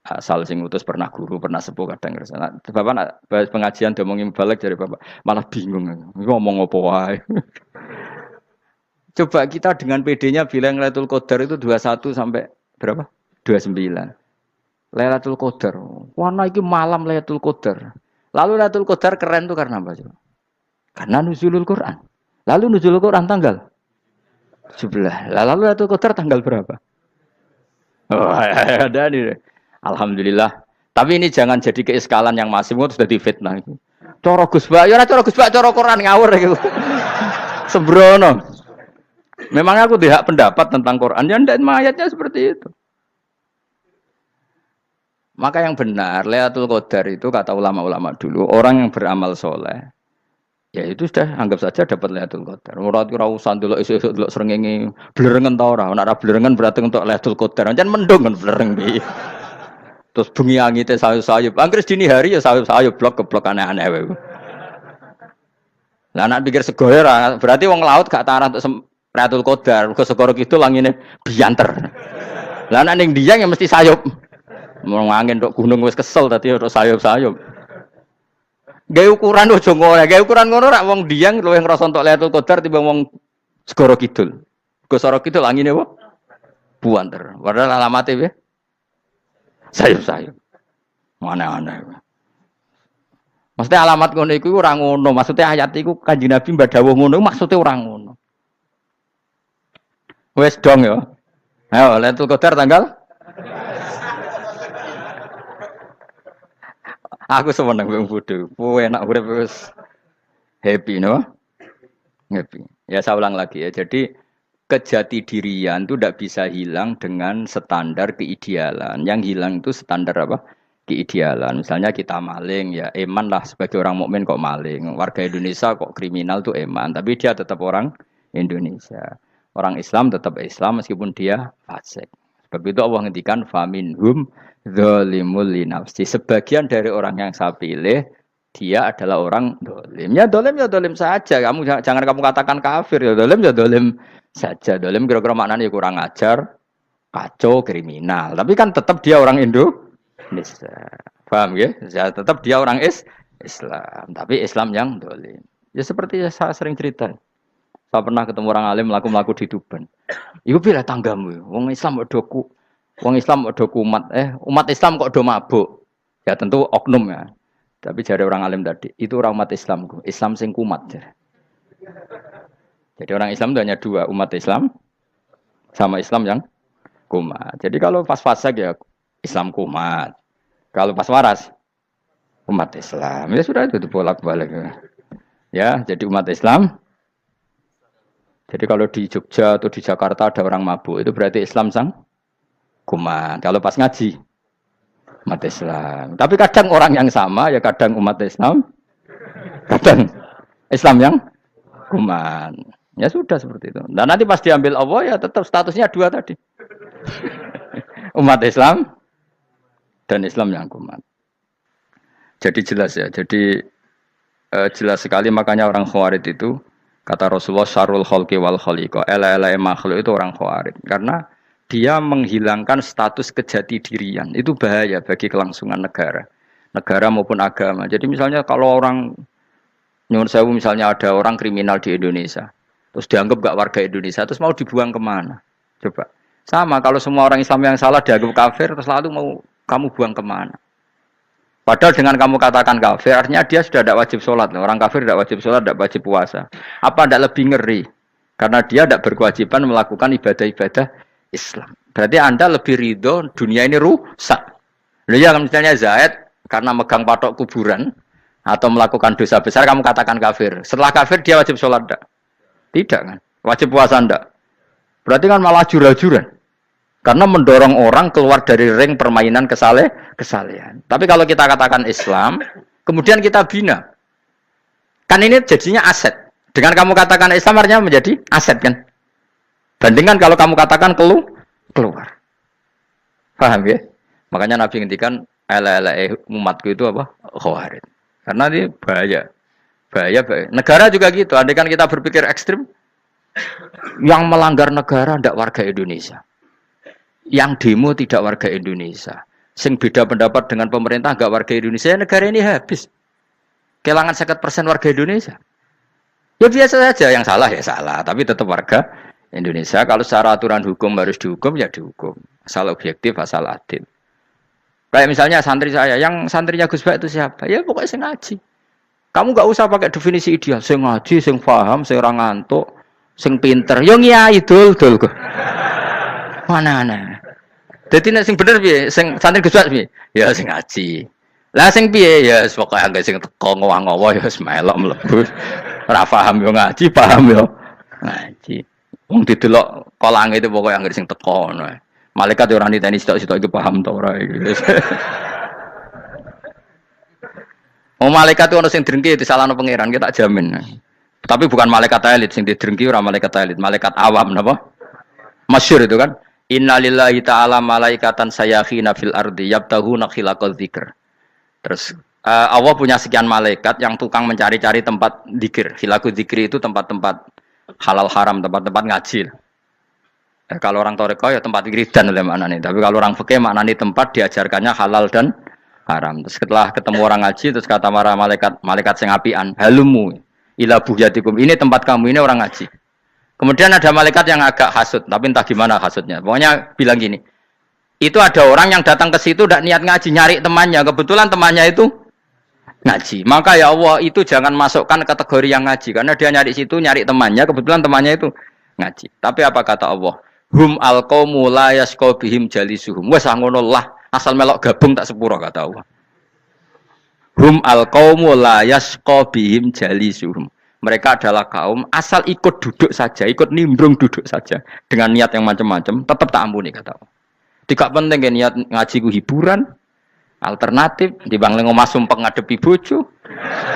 Asal sing utus pernah guru, pernah sepuh kadang kerso. Nah, bapak nak bahas pengajian diomongin balik dari bapak, malah bingung. Ngomong apa wae. Coba kita dengan PD-nya bilang Lailatul Qadar itu 21 sampai berapa? 29. Lailatul Qadar. Warna iki malam Lailatul Qadar. Lalu Lailatul Qadar keren tuh karena apa? Karena nuzulul Quran. Lalu nuzulul Quran tanggal 17. Lalu Lailatul Qadar tanggal berapa? Oh, ada nih. Alhamdulillah. Tapi ini jangan jadi keiskalan yang masif itu sudah difitnah. Coro Gus Bak, ya ora coro Gus Bak, coro Quran ngawur gitu. Sembrono. Memang aku tidak pendapat tentang Quran, ya ndak ayatnya seperti itu. Maka yang benar, Lailatul Qadar itu kata ulama-ulama dulu, orang yang beramal soleh, ya itu sudah anggap saja dapat Lailatul Qadar. Ora usah ndelok esuk-esuk ndelok srengenge blerengen ta ora. Nek ora blerengen berarti untuk Lailatul Qadar. Jan mendung kan blereng iki. Terus bengi angite sayup-sayup. Anggere dini hari ya sayup-sayup blok-blok aneh-aneh wae. Lah nek pikir segoyo ora, berarti wong laut gak tarah untuk Lailatul Qadar, ke segoro kidul angine bianter. Lah nek ning Dieng ya mesti sayup. Mau angin tok gunung wis kesel tadi ora sayup-sayup. Gawe ukuran ojo ngono, gawe ukuran ngono rak wong Dieng luwih ngrasa entuk Lailatul Qadar timbang wong segoro kidul. Go segoro kidul angine apa? Buanter. Padahal alamatnya ya sayup-sayup. Mana-mana. Maksudnya alamat ngono iku ora ngono. Maksudnya ayat iku Kanjeng Nabi mbak dawuh ngono maksudnya ora ngono. Wes dong ya. Ayo Lailatul Qadar tanggal. Aku seneng wong bodho. Kowe enak urip wis happy no? Happy. Ya saya ulang lagi ya. Jadi kejati dirian itu tidak bisa hilang dengan standar keidealan. Yang hilang itu standar apa? Keidealan. Misalnya kita maling ya eman lah sebagai orang mukmin kok maling. Warga Indonesia kok kriminal tuh eman. Tapi dia tetap orang Indonesia. Orang Islam tetap Islam meskipun dia fasik. Sebab itu Allah ngendikan faminhum zalimul linafsi. Sebagian dari orang yang saya pilih dia adalah orang dolim. Ya dolim saja. Kamu jangan kamu katakan kafir ya dolim saja. Dolim kira-kira maknanya kurang ajar, kacau, kriminal. Tapi kan tetap dia orang Indonesia. Paham ya? Ya tetap dia orang Islam. Tapi Islam yang dolim. Ya seperti saya sering cerita. Saya pernah ketemu orang alim melaku-melaku di Tuban. Iku pilih tanggamu. Wong Islam kok doku. Wong Islam kok doku umat. Umat Islam kok do mabuk. Ya tentu oknum ya. Tapi jari orang alim tadi, itu orang umat Islam. Islam sing kumat. Jadi orang Islam itu hanya dua, umat Islam sama Islam yang kumat. Jadi kalau pas fasik ya Islam kumat. Kalau pas waras umat Islam. Ya sudah itu bolak-balik. Ya, jadi umat Islam. Jadi kalau di Jogja atau di Jakarta ada orang mabuk, itu berarti Islam sang kumat. Kalau pas ngaji umat Islam. Tapi kadang orang yang sama ya kadang umat Islam, kadang Islam yang kuman. Ya sudah seperti itu. Dan nanti pas diambil Allah ya tetap statusnya dua tadi. Umat Islam dan Islam yang kuman. Jadi jelas ya. Jadi jelas sekali makanya orang Khawarij itu kata Rasulullah syarrul khalqi wal khaliqa. Ela-ela makhluk itu orang Khawarij karena dia menghilangkan status kejati dirian. Itu bahaya bagi kelangsungan negara maupun agama. Jadi misalnya kalau orang nyuwun sewu misalnya ada orang kriminal di Indonesia, terus dianggap gak warga Indonesia, terus mau dibuang kemana? Coba. Sama kalau semua orang Islam yang salah dianggap kafir, terus lalu mau kamu buang kemana? Padahal dengan kamu katakan kafir, artinya dia sudah tidak wajib sholat. Orang kafir tidak wajib sholat, tidak wajib puasa. Apa tidak lebih ngeri? Karena dia tidak berkewajiban melakukan ibadah-ibadah Islam. Berarti Anda lebih ridho dunia ini rusak. Lalu ya misalnya Zaid karena megang patok kuburan atau melakukan dosa besar kamu katakan kafir. Setelah kafir dia wajib sholat enggak? Tidak kan? Wajib puasa enggak? Berarti kan malah jura-juran. Karena mendorong orang keluar dari ring permainan kesalehan. Tapi kalau kita katakan Islam, kemudian kita bina. Kan ini jadinya aset. Dengan kamu katakan Islam artinya menjadi aset kan? Bandingkan kalau kamu katakan keluar. Paham ya? Makanya Nabi ngendikan umatku itu apa? Khawarij. Karena ini bahaya. Bahaya. Negara juga gitu. Andai kan kita berpikir ekstrim, yang melanggar negara tidak warga Indonesia. Yang demo tidak warga Indonesia. Sing beda pendapat dengan pemerintah enggak warga Indonesia, negara ini habis. Kehilangan 50% warga Indonesia. Ya biasa saja, yang salah ya salah, tapi tetap warga Indonesia. Kalau secara aturan hukum harus dihukum, ya dihukum. Asal objektif, asal adil. Kayak misalnya santri saya, yang santrinya Gus Bak itu siapa? Ya pokoknya sing ngaji. Kamu nggak usah pakai definisi ideal. Sing ngaji, sing paham, sing ora ngantuk, sing pinter. Yo ngiyai dul kok. Mana. Jadi nek sing bener piye? Sing santri Gus Bak piye? Ya sing ngaji. Lah sing piye? Ya pokoke angge sing teko ngowah-ngowah ya wis melok mlebu. Ora paham yo ngaji, paham yo ngaji. Wong didelok kolange itu pokoke angge sing teko ngono. Malaikat yo ora niteni sitok-sitok iki paham ta ora iki. Malaikat itu ono sing drengki disalahno pangeran, kita jamin. Tapi bukan malaikat elit sing didrengki ora malaikat elit, malaikat awam napa? Masyhur itu kan. Innalillahi ta'ala malaikatan sayakhina fil ardi yabtahuna khilaqadz dzikr. Terus Allah punya sekian malaikat yang tukang mencari-cari tempat dzikir. Khilaqadz dzikri itu tempat-tempat halal haram, tempat-tempat ngaji. Kalau orang toreko ya tempat wiridan oleh maknanya. Tapi kalau orang fikih maknanya tempat diajarkannya halal dan haram. Terus setelah ketemu orang ngaji, terus kata para malaikat sing apian, halumu ila buhyatikum. Ini tempat kamu, ini orang ngaji. Kemudian ada malaikat yang agak hasut, tapi entah gimana hasutnya. Pokoknya bilang gini, itu ada orang yang datang ke situ tidak niat ngaji, nyari temannya. Kebetulan temannya itu ngaji. Maka ya Allah itu jangan masukkan kategori yang ngaji, karena dia nyari situ nyari temannya. Kebetulan temannya itu ngaji. Tapi apa kata Allah? Hum alqaumu la yasqa bihim jalisuhum. Wes ngono lah, asal melok gabung tak sepuro kata Allah. Hum alqaumu la yasqa bihim jalisuhum. Mereka adalah kaum asal ikut duduk saja, ikut nimbrung duduk saja dengan niat yang macam-macam, tetap tak ampuni kata Allah. Tidak penting kan niat ngaji ku hiburan, alternatif, dibanding ngomong sumpah ngadepi bojo.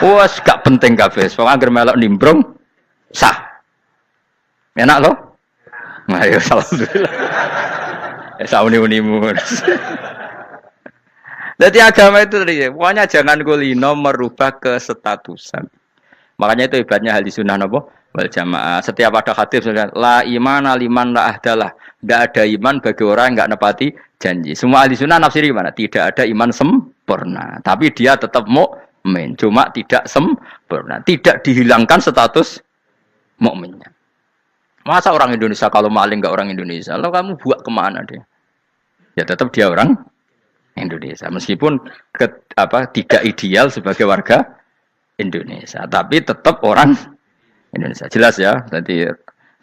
Wes gak penting kabeh. Pokoke anggere melok nimbrung sah. Enak loh? Nah, ya alhamdulillah. Sauni-unimu. Jadi agama itu tadi, pokoknya jangan kulino merubah kesestatusan. Makanya itu hebatnya ahli sunnah napa wal jamaah. Setiap ada hadis la imana liman la ahdalah. Tidak ada iman bagi orang yang enggak nepati janji. Semua ahli sunnah nafsiri gimana? Tidak ada iman sempurna, tapi dia tetap mukmin, cuma tidak sempurna. Tidak dihilangkan status mukminnya. Masa orang Indonesia kalau maling enggak orang Indonesia? Lalu kamu buat kemana dia? Ya tetap dia orang Indonesia. Meskipun tidak ideal sebagai warga Indonesia, tapi tetap orang Indonesia. Jelas ya. Tadi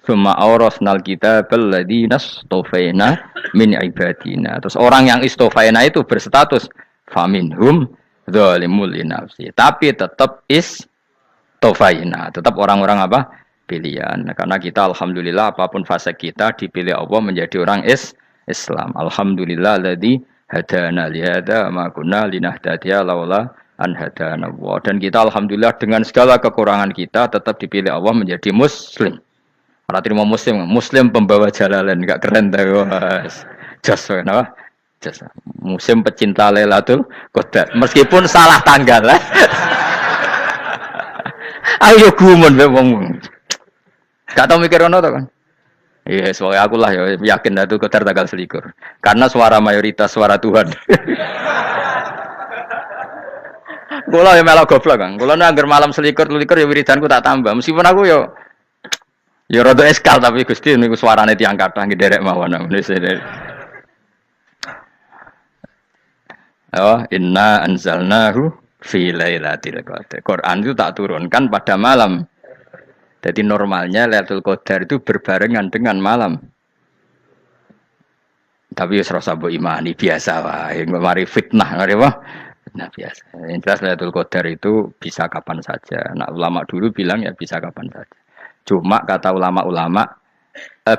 summa awrasnal kitabal ladzina istofaina min ibadina. Terus orang yang istofaina itu berstatus faminhum zalimul linafsi. Tapi tetap istofaina, tetap orang-orang apa? Pilihan. Karena kita alhamdulillah apapun fase kita dipilih Allah menjadi orang Islam. Alhamdulillah alladzi hadana li hadza ma kunna linahtadiya laula an hadana Allah. Dan kita alhamdulillah dengan segala kekurangan kita tetap dipilih Allah menjadi muslim. Para terima muslim pembawa jalalain, enggak keren dah was. Just kenapa? Just muslim pecinta Lailatul Qadar. Meskipun salah tanggal lah. Ayo gumun be wong. Gak tau mikir ono to kan? Iya, soalnya aku lah ya yakin Lailatul Qadar tanggal 21. Karena suara mayoritas suara Tuhan. Kula ya melok goblok kan. Kula nek anggar malam 21 ya wiridanku tak tambah. Meskipun aku ya rada eskal tapi Gusti niku suarane tiyang kathah nggih derek mawon. Oh, inna anzalnahu fi lailatul qadar. Quran itu tak turunkan pada malam. Jadi normalnya Lailatul Qadar itu berbarengan dengan malam. Tapi wis rasa mbok imani biasa wae, mari fitnah ngene wae. Nah biasa. Yang jelas Lailatul Qadar itu bisa kapan saja. Nah ulama dulu bilang ya bisa kapan saja. Cuma kata ulama-ulama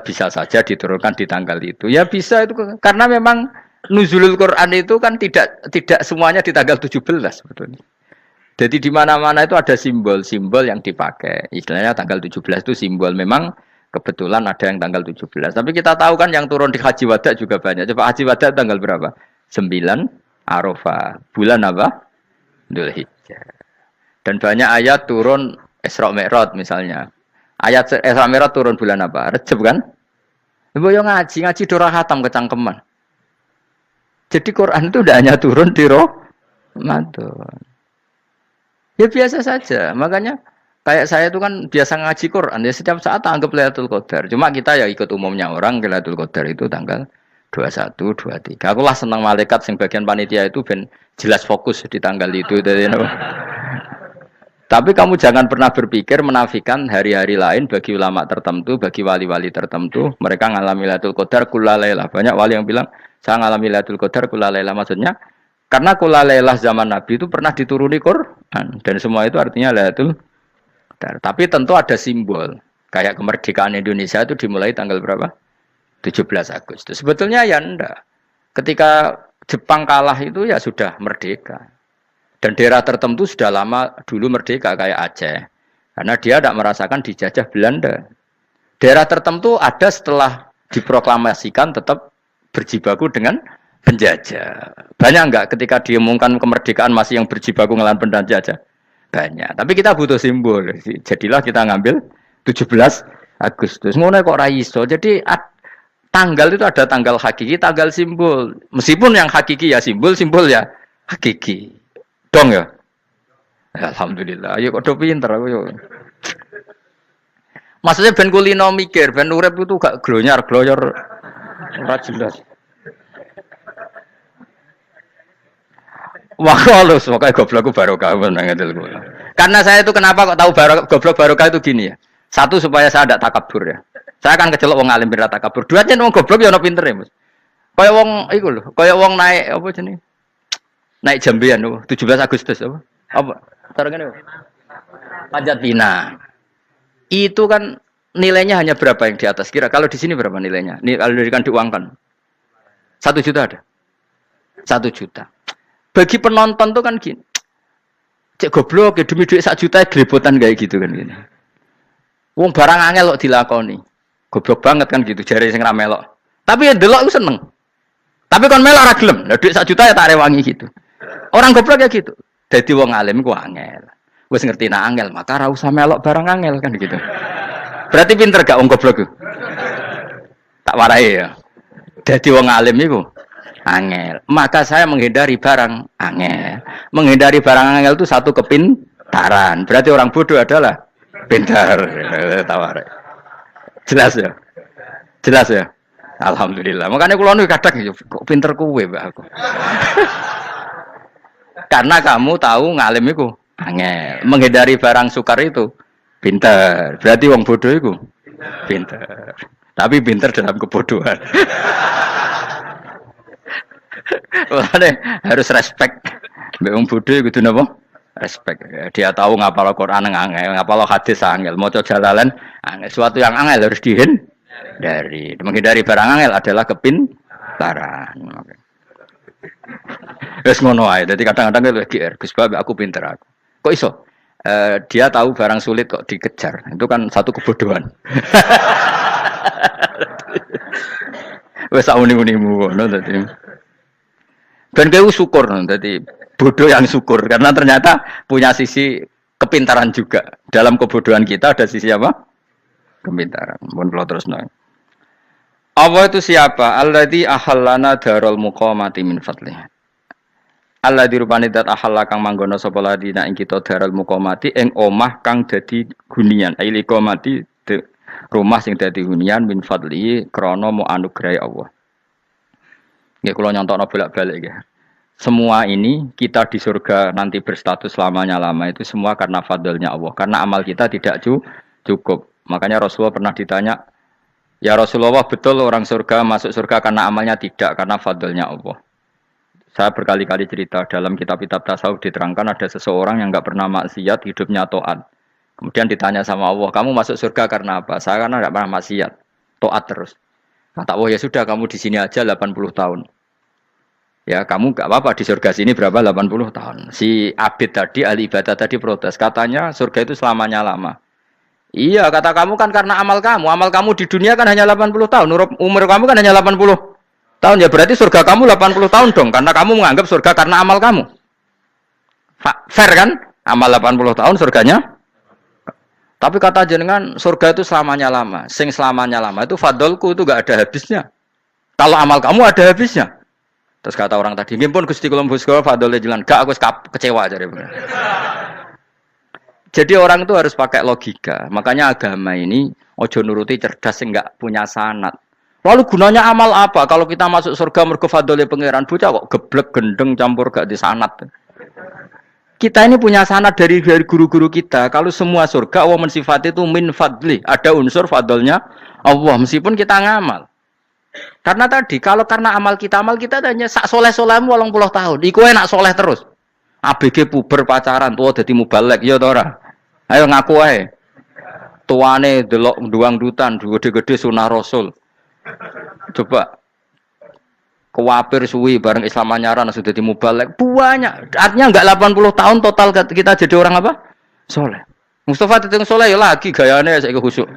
bisa saja diturunkan di tanggal itu. Ya bisa itu karena memang nuzulul Quran itu kan tidak semuanya di tanggal 17 sebetulnya. Jadi di mana-mana itu ada simbol-simbol yang dipakai. Istilahnya tanggal 17 itu simbol. Memang kebetulan ada yang tanggal 17. Tapi kita tahu kan yang turun di Haji Wada juga banyak. Coba Haji Wada tanggal berapa? 9 Arafah. Bulan apa? Dzulhijjah. Dan banyak ayat turun Isra Mi'raj misalnya. Ayat Isra Mi'raj turun bulan apa? Rejab kan? Ibu yang ngaji dorah khatam kecangkeman. Jadi Quran itu tidak hanya turun di Ramadan. Ya biasa saja. Makanya kayak saya itu kan biasa ngaji Quran. Ya setiap saat anggap Lailatul Qadar. Cuma kita ya ikut umumnya orang Lailatul Qadar itu tanggal 21, 23. Aku lah senang malaikat yang bagian panitia itu ben jelas fokus di tanggal itu. Tapi kamu jangan pernah berpikir menafikan hari-hari lain bagi ulama tertentu, bagi wali-wali tertentu. Mereka ngalami Lailatul Qadar kullailah. Banyak wali yang bilang, saya ngalami Lailatul Qadar kullailah. Maksudnya, karena kullailah zaman Nabi itu pernah dituruni Quran. Dan semua itu artinya Lailatul Qadar. Tapi tentu ada simbol. Kayak kemerdekaan Indonesia itu dimulai tanggal berapa? 17 Agustus. Sebetulnya ya enggak. Ketika Jepang kalah itu ya sudah merdeka. Dan daerah tertentu sudah lama dulu merdeka kayak Aceh. Karena dia tidak merasakan dijajah Belanda. Daerah tertentu ada setelah diproklamasikan tetap berjibaku dengan penjajah. Banyak enggak ketika diumumkan kemerdekaan masih yang berjibaku ngelawan penjajah? Banyak. Tapi kita butuh simbol. Jadilah kita ngambil 17 Agustus. Ngono kok ra iso. Jadi tanggal itu ada tanggal hakiki, tanggal simbol. Meskipun yang hakiki ya simbol ya hakiki. Dong ya. Alhamdulillah. Ayo kok do pinter aku yo. Maksudnya ben kulino mikir, ben urip itu gak glonyar-glonyor ora jelas. Wah, halus, makanya goblokku barokah nang ngedel kula. Karena saya itu kenapa kok tahu goblok barokah itu gini ya. Satu supaya saya tidak takabur ya. Saya akan kecelok wong alim berat takabur. Dua aja wong goblok ya ono pinter ya, Mas. Kaya wong iku lho, kaya wong naik apa jenenge? Naik jambean 17 Agustus apa? Apa? Tarengane apa? Panjat Pinang. Itu kan nilainya hanya berapa yang di atas kira? Kalau di sini berapa nilainya? Ini kalau diuangkan 1 juta ada. 1 juta. Bagi penonton tuh kan gini. Cek goblok ya demi duit 1 juta grebotan kayak gitu kan gini. Wong barang angel kok dilakoni. Goblok banget kan gitu jare sing ra melok. Tapi ya delok iku seneng. Tapi kon melok ora gelem. Lah duit 1 juta ya tak rewangi gitu. Orang goblok ya gitu. Dadi wong alim ku angel. Wis ngerti nak angel, maka ora usah melok barang angel kan gitu. Berarti pinter gak wong goblok ku? Tak warai ya. Dadi wong alim iku angel. Maka saya menghindari barang angel. Menghindari barang angel itu satu kepintaran. Berarti orang bodoh adalah pintar. Tawar. Jelas ya? Jelas ya? Alhamdulillah. Makanya kula nu kadang kok pinter kowe, Mbak aku. Karena kamu tahu ngalim iku angel. Menghindari barang sukar itu pintar. Berarti wong bodoh iku pintar. Tapi pintar dalam kebodohan. Harus respect. Mbak wong bodoh gitu napa? Respect. Dia tahu ngapal Quran angel, ngapal hadis angel, maca jalalan angel. Suatu yang angel harus dihindari. Menghindari barang angel adalah kepintaran. Wes ngono ae. Dadi kadang-kadang lho GR, Gus Bab aku pinter aku. Kok iso? Dia tahu barang sulit kok dikejar. Itu kan satu kebodohan. Wes uni-unimu ngono dadi. Ben kowe syukur dadi bodoh yang syukur karena ternyata punya sisi kepintaran juga. Dalam kebodohan kita ada sisi apa? Kepintaran. Mun kula terusno. Allah itu siapa? Alladzi ahallana darul muqamati min fadlih. Alladzi rupane dat ahalla kang manggono sapa ladina ing kita darul muqamati ing omah kang dadi hunian. Aili qamati rumah sing dadi hunian min fadli krana mu anugrahe Allah. Nggih kula nyontokno bolak-balik nggih. Semua ini kita di surga nanti berstatus lamanya-lama itu semua karena fadlnya Allah. Karena amal kita tidak cukup. Makanya Rasulullah pernah ditanya, ya Rasulullah betul orang surga masuk surga karena amalnya tidak, karena fadlnya Allah. Saya berkali-kali cerita dalam kitab-kitab tasawuf diterangkan ada seseorang yang enggak pernah maksiat, hidupnya taat. Kemudian ditanya sama Allah, kamu masuk surga karena apa? Saya karena enggak pernah maksiat, taat terus. Kata Allah, ya sudah kamu di sini aja 80 tahun. Ya kamu enggak apa-apa di surga sini berapa 80 tahun. Si Abid tadi, ahli ibadah tadi protes. Katanya surga itu selamanya lama. Iya kata kamu kan karena amal kamu. Amal kamu di dunia kan hanya 80 tahun. Umur kamu kan hanya 80 tahun. Ya berarti surga kamu 80 tahun dong. Karena kamu menganggap surga karena amal kamu. Fair kan? Amal 80 tahun surganya. Tapi kata jenengan surga itu selamanya lama. Sing selamanya lama itu fadolku itu enggak ada habisnya. Kalau amal kamu ada habisnya. Terus kata orang tadi, "Nggih pun Gusti kula mbusga fadhole jalan." Gak aku kecewa jare. Jadi orang itu harus pakai logika. Makanya agama ini ojo nuruti cerdas sing enggak punya sanad. Lalu gunanya amal apa? Kalau kita masuk surga mergo fadhole pangeran bocah kok geblek gendeng campur gak disanad. Kita ini punya sanad dari guru-guru kita. Kalau semua surga Allah mensifati itu min fadli, ada unsur fadlnya Allah meskipun kita ngamal. Karena tadi, kalau karena amal kita hanya sak soleh-solehmu 80 tahun. Iku enak soleh terus. ABG puber pacaran, tua dadi mubalek, ya ta ora? Ayo ngaku ae. Tuane delok nduang dutan, gede-gede sunah Rasul. Coba kuwapir suwi bareng Islam anyaran sudah dadi mubalek. Banyak. Artinya enggak 80 tahun total kita jadi orang apa? Soleh. Mustafa teteng soleh ya lagi gayane saiki khusuk.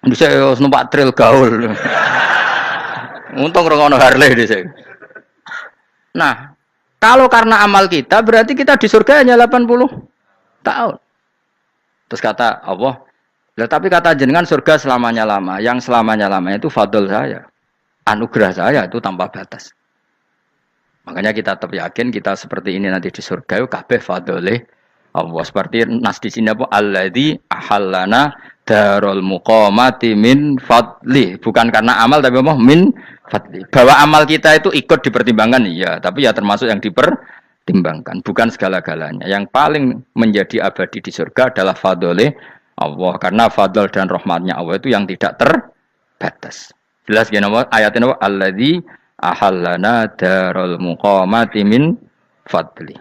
Bisa numpak trail gaul. Untung ngrungokno Harley dhisik. Nah, kalau karena amal kita berarti kita di surga hanya 80 tahun. Terus kata Allah, "Lah tapi kata jenengan surga selamanya lama. Yang selamanya lama itu fadl saya. Anugerah saya itu tanpa batas." Makanya kita tetap yakin kita seperti ini nanti di surga itu kabeh fadlih Allah. Seperti nas di sini apa? Alladzi ahallana darul muqamati min fadli. Bukan karena amal tapi apa? Min fadli. Bahwa amal kita itu ikut dipertimbangkan iya, tapi ya termasuk yang dipertimbangkan, bukan segala-galanya. Yang paling menjadi abadi di surga adalah fadlih Allah, karena fadl dan rahmatnya Allah itu yang tidak terbatas. Jelas gini ayatnya apa? Alladzi ahallana darul muqamati min fadli.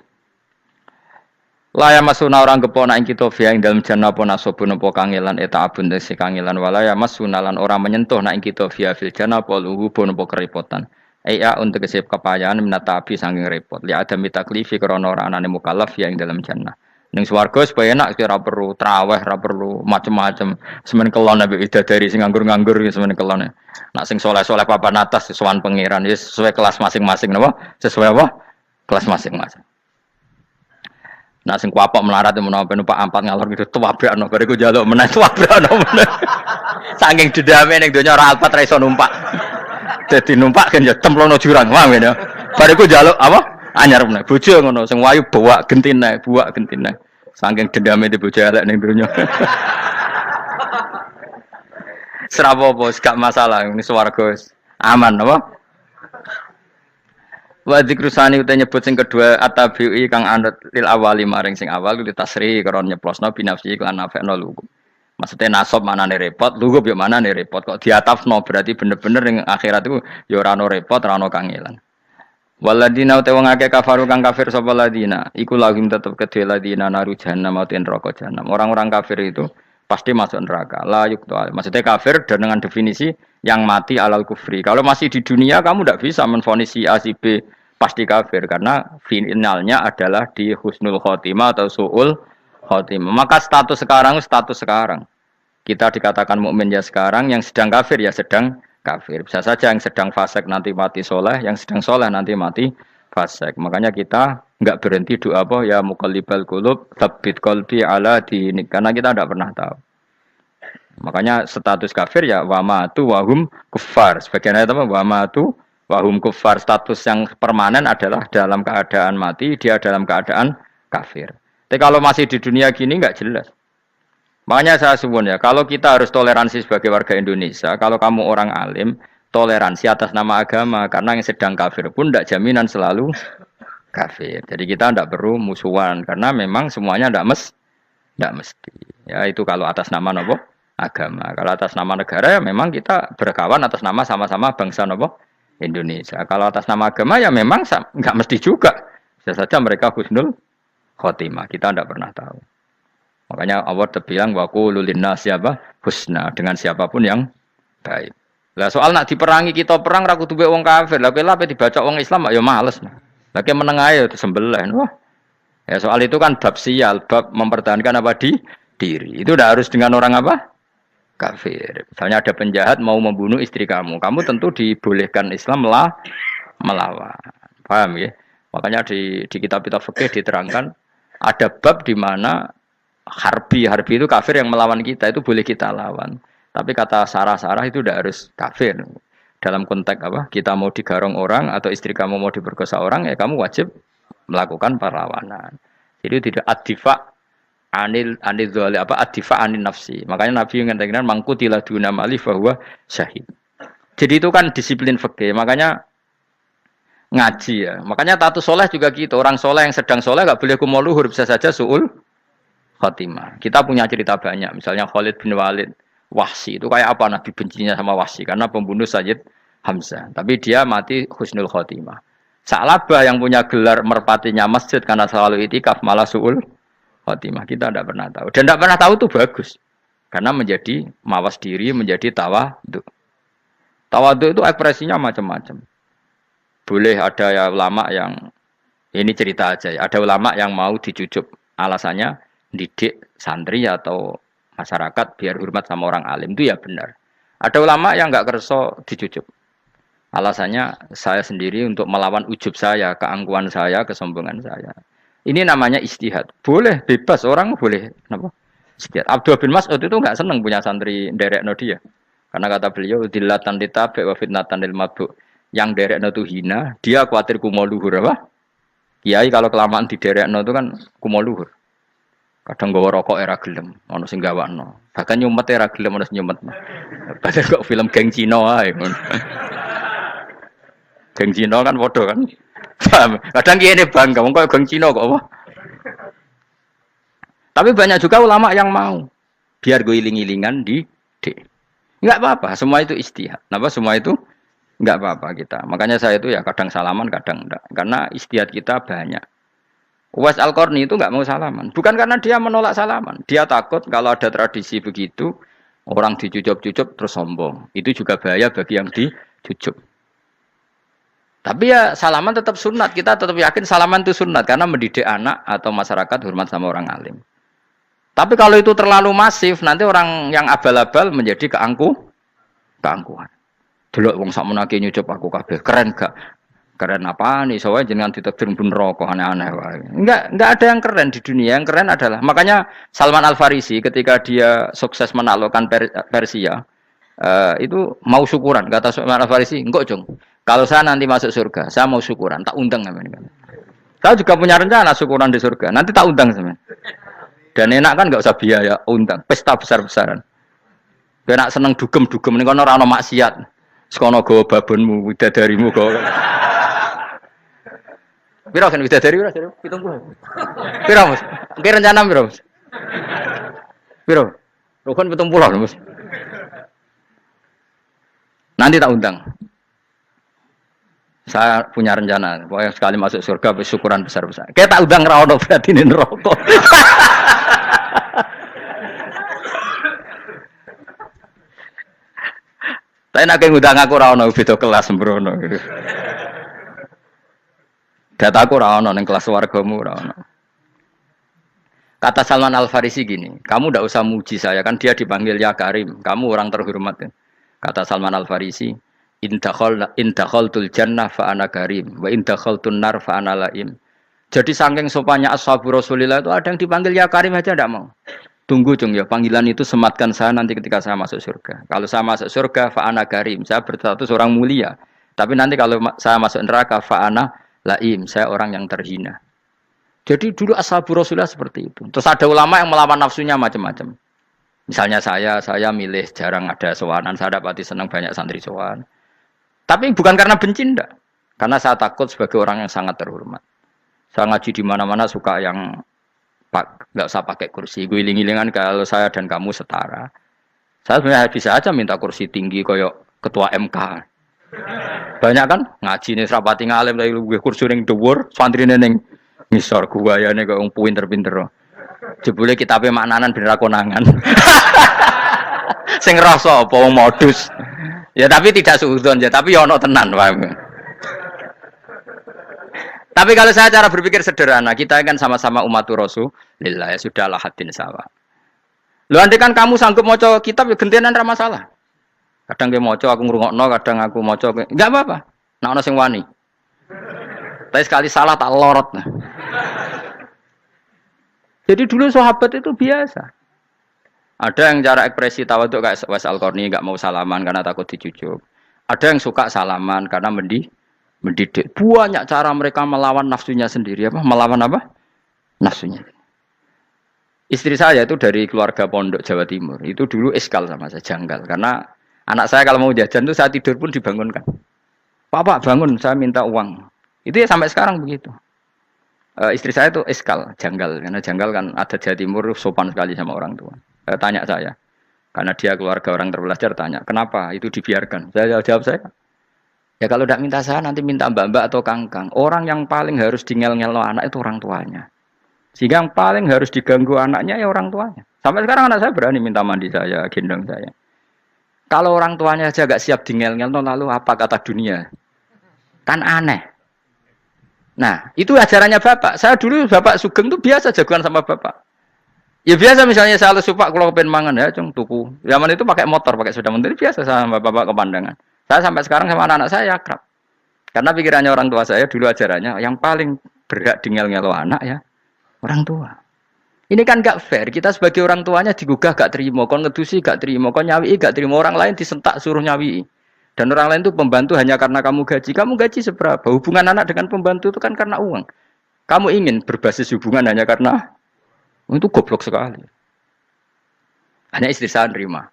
Laya masuna orang kepona ing kita via ing dalam jannah pona sobun apa kangelan eta abun desi kangelan walaya masuna lan orang menyentuh nak ing kita via fil jannah apa luhu pun apa kerepotan. Iya untuk kesep kepayahan minata api saking repot. Li ada mitaklifi krana ora anane mukallaf via ing dalam jannah. Ning swarga supaya enak ora perlu traweh, ora perlu macem-macem. Semen kelon ambek widadari sing nganggur-nganggur semen kelon. Nak sing saleh-saleh papan atas sesuai pangeran wis sesuai kelas masing-masing napa? Sesuai apa? Kelas masing-masing. Nah sing kuapok melarat menawa numpak ampat ngalor gitu tuwabrakno bariku njaluk meneh tuwabrakno meneh. Saking dendame ning donya ora alpat ra iso numpak. Dadi numpak kan ya templono jurang wae ya. Bariku njaluk apa? Anyar meneh. Bojo ngono sing wayu buak gentine. Saking dendame di bojo elek ning donya. Serapopo gak masalah ini swarga aman apa? Wa dzikrusani uta nyebut sing kedua atabi'i kang anut lil awali maring sing awal kudu tasri karo nyeplosno binafsi lan nafekno lugu. Maksudnya nasab manane repot, lugu yo manane repot kok diatafno berarti bener-bener ning akhirat iku ya ora ono repot, ora ono kangelan. Waladina uta wong akeh kafaru kang kafir sapa ladina, iku lahum tetep kedhe ladina naru jahannam utawa neraka jahannam. Orang-orang kafir itu pasti masuk neraka. La yuqtal. Maksudnya kafir dan dengan definisi yang mati alal kufri. Kalau masih di dunia kamu tidak bisa menvonis si A si B pasti kafir karena finalnya adalah di husnul khotimah atau suul khotimah. Maka status sekarang. Kita dikatakan mukmin ya sekarang, yang sedang kafir ya sedang kafir. Bisa saja yang sedang fasik nanti mati soleh, yang sedang soleh nanti mati fasik. Makanya kita enggak berhenti doa apa ya muqallibal qulub tsabbit qalbi ala dinik karena kita tidak pernah tahu. Makanya status kafir ya wamatu wahum kufar. Sebagian ayat apa wamatu wahum kufar, status yang permanen adalah dalam keadaan mati, dia dalam keadaan kafir. Tapi kalau masih di dunia gini enggak jelas. Makanya saya suwun ya, kalau kita harus toleransi sebagai warga Indonesia, kalau kamu orang alim, toleransi atas nama agama, karena yang sedang kafir pun tidak jaminan selalu kafir. Jadi kita tidak perlu musuhan, karena memang semuanya tidak mesti. Ya itu kalau atas nama nopo agama. Kalau atas nama negara ya memang kita berkawan atas nama sama-sama bangsa nopo Indonesia. Kalau atas nama agama ya memang nggak mesti juga. Bisa saja mereka husnul khotimah. Kita tidak pernah tahu. Makanya Allah terbilang wa qulu linnas siapa husna dengan siapapun yang baik. Lah soal nak diperangi kita perang ra kudu wong kafir. Lah kowe lape dibaca wong Islam ya males. Lah ke meneng ae disembelih. Wah. Ya soal itu kan bab sial, bab mempertahankan apa diri. Itu udah harus dengan orang apa? Kafir. Misalnya ada penjahat mau membunuh istri kamu tentu dibolehkan Islam melawan. Paham ya? Makanya di kitab-kitab fikih diterangkan ada bab di mana harbi itu kafir yang melawan kita itu boleh kita lawan. Tapi kata sarah-sarah itu tidak harus kafir. Dalam konteks apa? Kita mau digarong orang atau istri kamu mau diperkosa orang ya kamu wajib melakukan perlawanan. Jadi tidak adifa anil dzali apa adifa anin nafsi. Makanya Nabi mengatakan mangkutilah duna mali bahwa syahid. Jadi itu kan disiplin fikih. Makanya ngaji ya. Makanya tatus soleh juga gitu. Orang soleh yang sedang soleh nggak boleh kumuluhur, bisa saja suul khotimah. Kita punya cerita banyak. Misalnya Khalid bin Walid, Wahsy itu kayak apa Nabi bencinya sama Wahsy karena pembunuh Sayyid Hamzah. Tapi dia mati husnul khotimah. Sa'labah yang punya gelar merpatinya masjid karena selalu itikaf malah suul khotimah. Kita tidak pernah tahu. Dan tidak pernah tahu itu bagus. Karena menjadi mawas diri, menjadi tawadhu. Tawadhu itu ekspresinya macam-macam. Boleh ada ya ulama yang ini cerita aja ya. Ada ulama yang mau dicucup. Alasannya didik santri atau masyarakat biar hormat sama orang alim itu ya benar. Ada ulama yang enggak kerso dicucup. Alasannya saya sendiri untuk melawan ujub saya, keangkuhan saya, kesombongan saya. Ini namanya istihad. Boleh bebas orang boleh kenapa? Istihad. Abdul bin Mas'ud itu enggak senang punya santri nderekno dia. Karena kata beliau dilatan ditabe wa fitnatan lil mabuk. Yang nderekno itu hina, dia khawatir kumo luhur apa? Kiai kalau kelamaan di nderekno itu kan kumo luhur. Kadang gawa rokok era gelem, ono sing gawakno. Bahkan nyumet era gelem ono sing nyumet. Padahal kok film geng Cina ae ngono. Geng Cina kan padha kan. Kadang kene bangga wong kok geng Cina kok apa. Tapi banyak juga ulama yang mau biar gue iling-ilingan di D. Enggak apa-apa, semua itu istihad. Kenapa semua itu enggak apa-apa kita. Makanya saya itu ya kadang salaman, kadang enggak. Karena istihad kita banyak. Uwais Al-Qarni itu enggak mau salaman. Bukan karena dia menolak salaman. Dia takut kalau ada tradisi begitu, orang dicucup-cucup terus sombong. Itu juga bahaya bagi yang dicucup. Tapi ya salaman tetap sunat. Kita tetap yakin salaman itu sunat. Karena mendidik anak atau masyarakat hormat sama orang alim. Tapi kalau itu terlalu masif, nanti orang yang abal-abal menjadi keangkuhan. Delok wong sakmenake nyucup aku kabeh, keren gak? Keren apa nih? Soalnya jenengan ditakdir pun rokok aneh-aneh wae. Enggak ada yang keren di dunia. Yang keren adalah makanya Salman Al Farisi ketika dia sukses menaklukkan Persia, itu mau syukuran. Kata Salman Al Farisi, "Enggak, Jong. Kalau saya nanti masuk surga, saya mau syukuran, tak undang sampean." Saya juga punya rencana syukuran di surga. Nanti tak undang sampean. Dan enak kan nggak usah biaya undang, pesta besar-besaran. Enak seneng dugem-dugem ini kono ora ono maksiat. Sekono gawa babonmu, widadarimu gawa. Piro kan widadari piro? 70. Piro, Mas? Oke rencana piro, Mas? Piro? Rukun 70, Mas. Nanti tak undang. Saya punya rencana, pokoknya sekali masuk surga syukuran besar-besar. Kayak tak undang ra ono berarti ning neraka. Tapi nak ngundang aku ra ono beda kelas sembrono. Data aku ra ono ning kelas wargamu ra ono. Kata Salman Al Farisi gini, kamu ndak usah muji saya kan dia dipanggil ya Karim, kamu orang terhormat. Kata Salman Al Farisi, in dakhaltul jannah fa ana karim wa in dakhaltun nar fa ana laim. Jadi saking sopannya ashabu Rasulillah itu ada yang dipanggil ya Karim aja ndak mau. Tunggu Jung ya, panggilan itu sematkan saya nanti ketika saya masuk surga. Kalau saya masuk surga fa ana karim, saya berstatus orang mulia. Tapi nanti kalau saya masuk neraka fa ana laim, saya orang yang terhina. Jadi dulu ashabu Rasulullah seperti itu. Terus ada ulama yang melawan nafsunya macam-macam. Misalnya saya milih jarang ada sowanan, saya dapati senang banyak santri sowan. Tapi bukan karena benci ndak. Karena saya takut sebagai orang yang sangat terhormat. Saya ngaji di mana-mana suka yang nggak usah pakai kursi. Gue iling-ilingan kalau saya dan kamu setara. Saya sebenarnya bisa aja minta kursi tinggi koyok ketua MK. Banyak kan ngaji nih serapati ngalim dari gue kursi ning dhuwur, santri ning ngisor guayane kok wong pinter-pinter. Jebule kitabe maknanan bener konangan. Sing rasa apa wong modus. Ya tapi tidak suudzon ya, tapi ya ono tenan, paham. Tapi kalau saya cara berpikir sederhana, kita kan sama-sama umatur Rasulillah ya sudahlah hadin sawa. Lu andai kan kamu sanggup maca kitab ya gentenan ra masalah. Kadang ge maca aku ngrungokno, kadang aku maca enggak apa-apa. Nek ana sing wani. Tapi sekali salah tak lorot. Nah. Jadi dulu sahabat itu biasa. Ada yang cara ekspresi tawaduk kayak Uwais Al-Qarni enggak mau salaman karena takut dicucuk. Ada yang suka salaman karena mendidik. Banyak cara mereka melawan nafsunya sendiri. Apa? Melawan apa? Nafsunya. Istri saya itu dari keluarga pondok Jawa Timur. Itu dulu eskal sama saya, janggal. Karena anak saya kalau mau jajan itu saya tidur pun dibangunkan. Pak bangun, saya minta uang. Itu ya sampai sekarang begitu. Istri saya itu eskal, janggal. Karena janggal kan ada Jawa Timur sopan sekali sama orang tua. Tanya saya. Karena dia keluarga orang terpelajar, tanya. Kenapa itu dibiarkan? Saya jawab saya. Ya kalau tidak minta saya, nanti minta mbak-mbak atau kangkang. Orang yang paling harus dingel-ngel anak itu orang tuanya. Sehingga yang paling harus diganggu anaknya ya orang tuanya. Sampai sekarang anak saya berani minta mandi saya, gendong saya. Kalau orang tuanya saja gak siap dingel-ngel, lalu apa kata dunia? Kan aneh. Nah, itu ajarannya bapak. Saya dulu bapak Sugeng itu biasa jagoan sama bapak. Ya biasa misalnya saya lupa kalau kepen mangan ya, cung tuku. Zaman itu pakai motor, pakai sepeda motor biasa sama bapak kepandangan. Saya sampai sekarang sama anak-anak saya akrab. Karena pikirannya orang tua saya dulu ajarannya yang paling berhak dingel-ngelo anak ya orang tua. Ini kan gak fair. Kita sebagai orang tuanya digugah gak terima, kon ngedusi gak terima, kon nyawi gak terima, orang lain disentak suruh nyawi. Dan orang lain itu pembantu hanya karena kamu gaji. Kamu gaji seberapa? Hubungan anak dengan pembantu itu kan karena uang. Kamu ingin berbasis hubungan hanya karena Itu goblok sekali. Hanya istri saya nerima.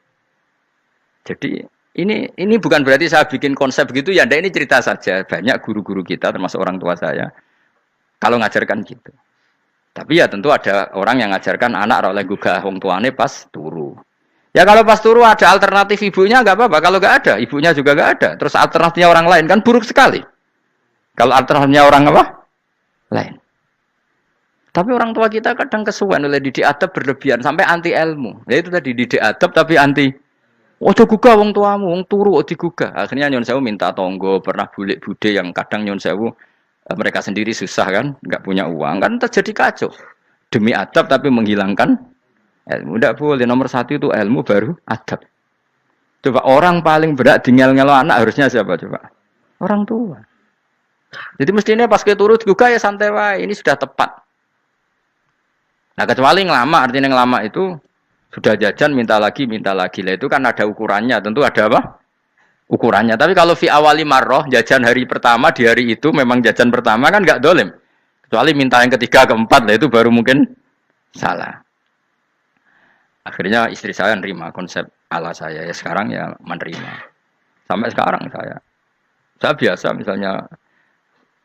Jadi ini bukan berarti saya bikin konsep begitu ya. Ini cerita saja. Banyak guru-guru kita termasuk orang tua saya kalau ngajarkan gitu. Tapi ya tentu ada orang yang ngajarkan anak oleh gugah wong tuane pas turu. Ya kalau pas turu ada alternatif ibunya nggak apa-apa. Kalau nggak ada, ibunya juga nggak ada. Terus alternatifnya orang lain kan buruk sekali. Kalau alternatifnya orang apa? Lain. Tapi orang tua kita kadang kesuwen oleh didik adab berlebihan sampai anti ilmu. Ya itu tadi didik adab tapi anti. Ojo gugah wong tuamu, wong turu ojo digugah. Akhirnya Nyon Sewu minta tonggo, pernah bulik bude yang kadang Nyon Sewu mereka sendiri susah kan, nggak punya uang kan terjadi kacau. Demi adab tapi menghilangkan ilmu. Tidak boleh, nomor satu itu ilmu baru adab. Coba orang paling berat ngelo anak harusnya siapa coba? Orang tua. Jadi mestinya pas ke turu digugah ya santai wae, ini sudah tepat. Nah kecuali ngelama, artinya ngelama itu sudah jajan minta lagi lah itu kan ada ukurannya, tentu ada apa? Ukurannya. Tapi kalau fi awali marroh jajan hari pertama di hari itu memang jajan pertama kan nggak dolim. Kecuali minta yang ketiga keempat lah itu baru mungkin salah. Akhirnya istri saya menerima konsep ala saya ya sekarang ya menerima. Sampai sekarang saya biasa misalnya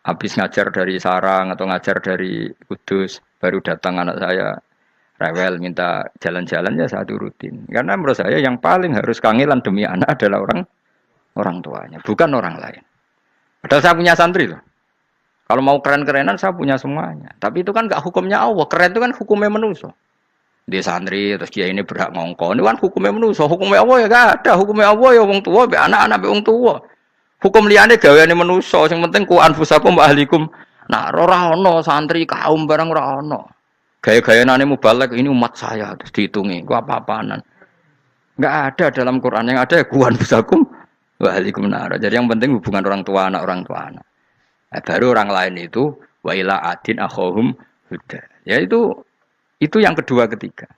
habis ngajar dari Sarang atau ngajar dari Kudus baru datang anak saya rewel minta jalan-jalan ya saya turutin. Karena menurut saya yang paling harus kangelan demi anak adalah orang tuanya, bukan orang lain. Padahal saya punya santri loh. Kalau mau keren-kerenan saya punya semuanya. Tapi itu kan gak hukumnya Allah. Keren itu kan hukumnya manusia. Dia santri terus dia ini berhak ngongkon. Itu kan hukumnya manusia. Hukumnya Allah ya gak ada. Hukumnya Allah ya wong tua, be anak-anak be wong tua. Hukum liyane gaweane manusia. Yang penting ku anfusakum wa ahlikum. Nah, ora ono santri kaum barang ora ono. Gaya-gayanane mubalek ini umat saya terus dihitungi. Ku apa-apaanan. Enggak ada dalam Quran yang ada ya ku anfusakum wa ahlikum nar. Jadi yang penting hubungan orang tua anak. Nah, baru orang lain itu wa ila adin akhahum huda. Ya itu yang kedua ketiga.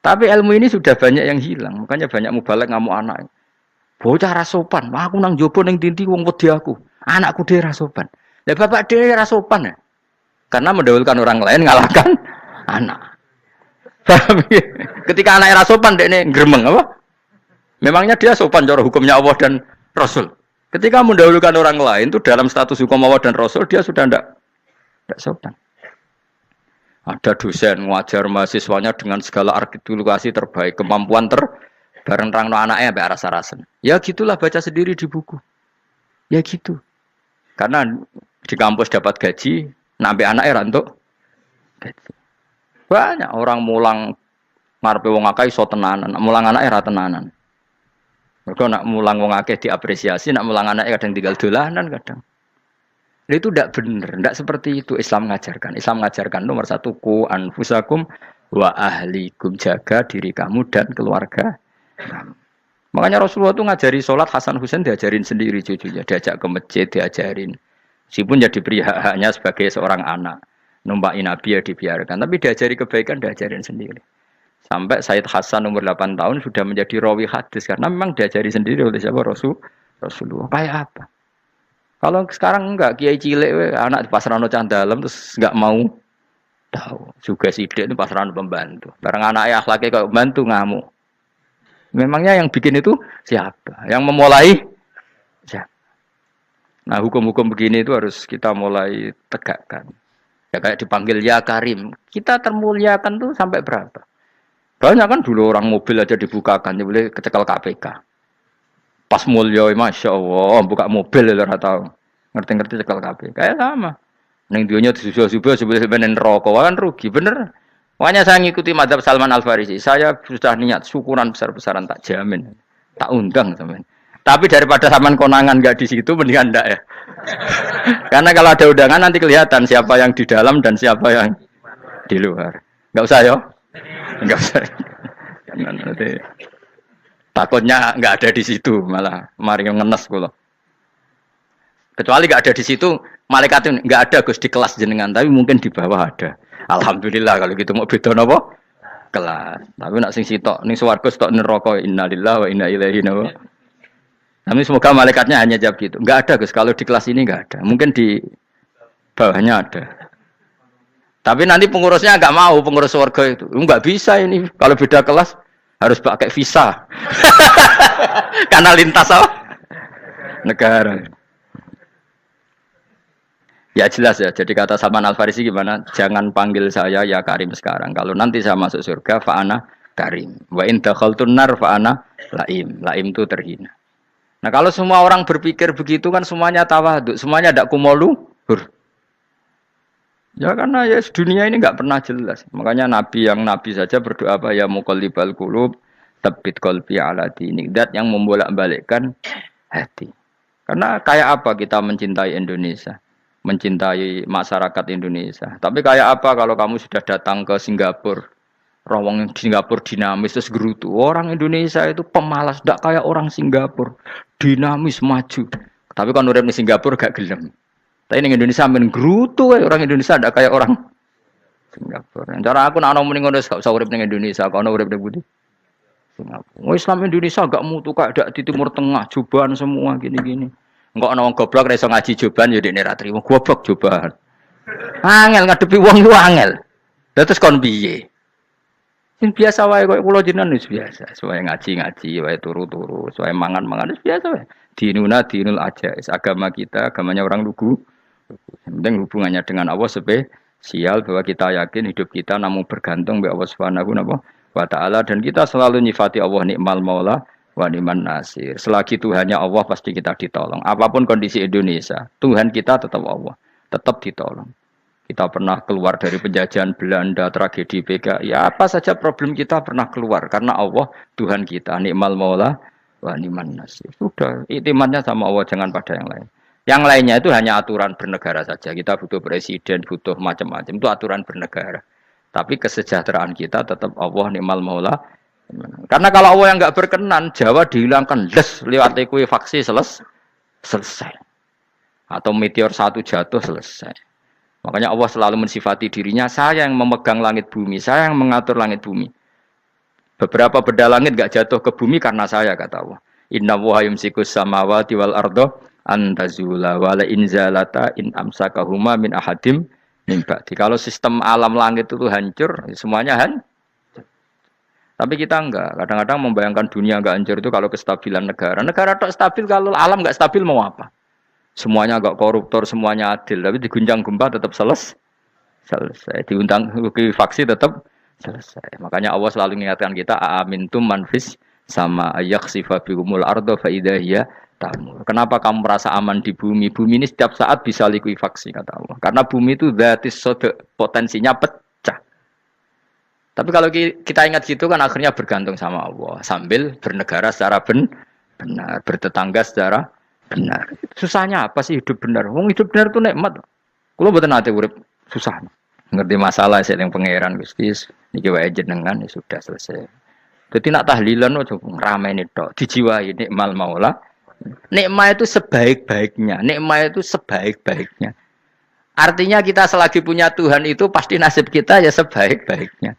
Tapi ilmu ini sudah banyak yang hilang. Makanya banyak mubalek ngamuk anak. Bocah rasopan, aku nang jopo ning tinti wong wedi aku. Anakku dhewe rasopan. Lah bapak dhewe rasopan ya. Karena mendahulukan orang lain ngalahkan anak. Ketika anaknya rasopan dekne gremeng apa? Memangnya dia sopan cara hukumnya Allah dan Rasul. Ketika mendahulukan orang lain itu dalam status hukum Allah dan Rasul dia sudah tidak sopan. Ada dosen ngajar mahasiswanya dengan segala artikulasi terbaik, kemampuan bareng rangno anaknya sampai rasa-rasen. Ya gitulah baca sendiri di buku. Ya gitu. Karena di kampus dapat gaji, nampe anaknya rantuk gaji. Banyak orang mulang ngarepe wong akeh iso tenanan, mulang anaknya ra tenanan. Mereka nak mulang wong akeh diapresiasi, nak mulang anaknya kadang tinggal dolanan kadang. Itu tidak benar, tidak seperti itu Islam mengajarkan. Islam mengajarkan nomor satu ku anfusakum wa ahlikum, jaga diri kamu dan keluarga kamu. Makanya Rasulullah itu ngajari sholat Hasan Husain diajarin sendiri cucunya, diajak ke masjid diajarin. Meskipun jadi beri hak-haknya sebagai seorang anak, numpakin Nabi ya dibiarkan, tapi diajari kebaikan diajarin sendiri. Sampai Sayyid Hasan umur 8 tahun sudah menjadi rawi hadis karena memang diajari sendiri oleh siapa Rasulullah. Kayak apa? Kalau sekarang enggak, kiai cilik anak di pasrano candalem terus enggak mau tahu. Juga sidik itu pasrano pembantu. Barang anaknya akhlaknya kayak pembantu ngamuk. Memangnya yang bikin itu siapa? Yang memulai siapa? Nah, hukum-hukum begini itu harus kita mulai tegakkan. Ya kayak dipanggil ya Karim. Kita termuliakan tuh sampai berapa? Banyak kan dulu orang mobil aja dibukakan, dia boleh kecekel KPK. Pas mulia, masya Allah, buka mobil ya tahu, ngerti-ngerti cekel KPK. Kayak sama. Neng dionya disusul-susul sebelum rokok kan rugi, bener. Makanya saya ngikuti madzhab Salman Al Farisi. Saya sudah niat syukuran besar-besaran tak jamin, tak undang teman. Tapi daripada saman konangan nggak di situ, mendingan enggak ya. Karena kalau ada undangan nanti kelihatan siapa yang di dalam dan siapa yang di luar. Nggak usah yo, nggak usah. Nanti takutnya nggak ada di situ, malah mari ngenes kula. Kecuali nggak ada di situ, malaikat itu nggak ada Gus di kelas jenengan, tapi mungkin di bawah ada. Alhamdulillah kalau gitu mau beda napa? Kelas. Tapi nak sing sitok ning swarga sitok neraka innalillahi wa inna ilaihi raji'un. Tapi semoga malaikatnya hanya jawab gitu. Nggak ada Gus, kalau di kelas ini nggak ada. Mungkin di bawahnya ada. Tapi nanti pengurusnya nggak mau, pengurus warga itu. Nggak bisa ini. Kalau beda kelas harus pakai visa. Karena lintas apa? Negara. Ya jelas ya. Jadi kata Salman Al Farisi gimana? Jangan panggil saya ya Karim sekarang. Kalau nanti saya masuk surga, fa'ana Karim. Wa in dakhaltun nar fa'ana Laim. Laim itu terhina. Nah kalau semua orang berpikir begitu kan semuanya tawaduk, semuanya ada kumoluhur. Ya karena ya dunia ini nggak pernah jelas. Makanya Nabi yang Nabi saja berdoa apa ya muqallibal qulub tsabbit qalbi ala dinik. Dat yang membolak-balikkan hati. Karena kayak apa kita mencintai Indonesia, mencintai masyarakat Indonesia. Tapi kayak apa kalau kamu sudah datang ke Singapura, rawang Singapura dinamis terus gerutu. Orang Indonesia itu pemalas, tidak kayak orang Singapura, dinamis maju. Tapi kan urip di Singapura gak gelem. Tapi di Indonesia men gerutu, orang Indonesia tidak kayak orang Singapura. Cara aku nak ngomong ngono gak usah urip ning Indonesia, kok ono urip ning Budi. Singapura. Islam Indonesia gak mutu kayak ada di Timur Tengah, jubahan semua gini-gini. Enggak ana wong goblok ra iso ngaji jubahan ya dekne ra trimo goblok jubahan. Angel ngadepi wong iku angel. Lah terus kon piye? Sing biasa wae koyo kula jenengan wis biasa, wae ngaji-ngaji, wae turu-turu, wae mangan-mangan wis biasa wae. Dinuna dinul ajais, agama kita, agamanya orang lugu. Yang penting hubungannya dengan Allah spesial bahwa kita yakin hidup kita namun bergantung kepada Allah Subhanahu wa taala dan kita selalu nyifati Allah nikmal maula wa ni'man nasir. Selagi Tuhannya Allah pasti kita ditolong. Apapun kondisi Indonesia, Tuhan kita tetap Allah, tetap ditolong. Kita pernah keluar dari penjajahan Belanda, tragedi PKI, ya apa saja problem kita pernah keluar karena Allah Tuhan kita nikmal maula wa ni'man nasir. Sudah, iktimatnya sama Allah jangan pada yang lain. Yang lainnya itu hanya aturan bernegara saja. Kita butuh presiden, butuh macam-macam. Itu aturan bernegara. Tapi kesejahteraan kita tetap Allah ni'mal maula. Karena kalau Allah yang enggak berkenan, Jawa dihilangkan les lewat ekuifaksi selesai. Atau meteor satu jatuh selesai. Makanya Allah selalu mensifati dirinya, saya yang memegang langit bumi, saya yang mengatur langit bumi. Beberapa benda langit enggak jatuh ke bumi karena saya, kata Allah. Inna wa yumsikus samawati wal ardo antazula wala inzalata in amsakahuma min ahadim min ba'di. Kalau sistem alam langit itu hancur, semuanya hancur. Tapi kita enggak. Kadang-kadang membayangkan dunia enggak hancur itu kalau kestabilan negara. Negara tak stabil, kalau alam enggak stabil mau apa? Semuanya enggak koruptor, semuanya adil. Tapi diguncang gempa tetap selesai. Diundang faksi tetap selesai. Makanya Allah selalu mengingatkan kita, aamintum manfis sama yakhsifa bihumul ardo fa idza hiya tamur. Kenapa kamu merasa aman di bumi? Bumi ini setiap saat bisa likuifaksi, kata Allah. Karena bumi itu dzatis potensinya pecah. Tapi kalau kita ingat gitu kan akhirnya bergantung sama Allah. Sambil bernegara secara benar. Bertetangga secara benar. Susahnya apa sih hidup benar? Wong hidup benar itu nikmat. Kulo mboten nate urip susah. Ngerti masalah sing pangeran Gusti niki wae jenengan ya sudah selesai. Jadi nak tahlilan ojo ngrameni tok, dijiwai nikmal maula. Nikmat itu sebaik-baiknya. Nikmat itu sebaik-baiknya. Artinya kita selagi punya Tuhan itu pasti nasib kita ya sebaik-baiknya.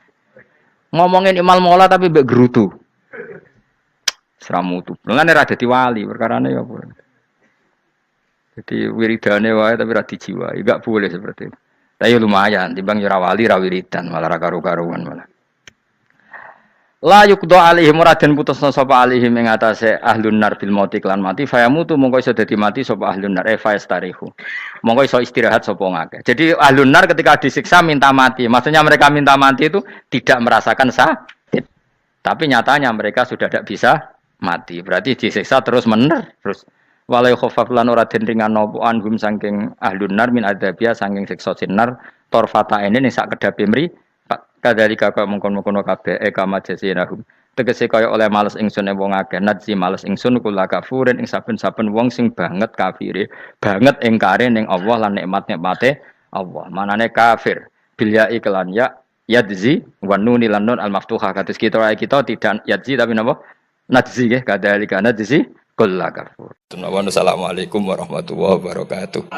Ngomongin imal maula tapi mbek gerutu. Seramutu. Lengane ra dadi wali perkarane ya apa. Jadi wiridane wae tapi ra dijiwai, enggak boleh seperti itu. Tapi lumayan, timbang ora wali ra wiridan malah ra karu-karuan malah. La yuqda alaihim raden putusna sapa alaihim ing atase ahlun nar bil mauti lan mati fayamutu mongko iso dadi mati sapa ahlun nar fayastarihu. Mongko iso istirahat sapa ngake. Jadi ahlun nar ketika disiksa minta mati. Maksudnya mereka minta mati itu tidak merasakan sakit. Tapi nyatanya mereka sudah tidak bisa mati. Berarti disiksa terus terus walai khafaf lan ora den ringan napa anhum saking ahlun nar min adzabia saking siksa sinar torfata ini ning sak kedape mri kadalika kaya mengkon-mengkono kabeh kama jasinahum tegese kaya oleh males ingsun wong akeh nadzi males ingsun kula kafurin ing saben-saben wong sing banget kafire banget ingkare ning Allah lan nikmat-nikmate Allah manane kafir bil ya iklan ya yadzi wa nun lan nun al maftuhah kados kita tidak yadzi tapi napa nadzi nggih kadalika nadzi kula kafur. Assalamualaikum warahmatullahi wabarakatuh.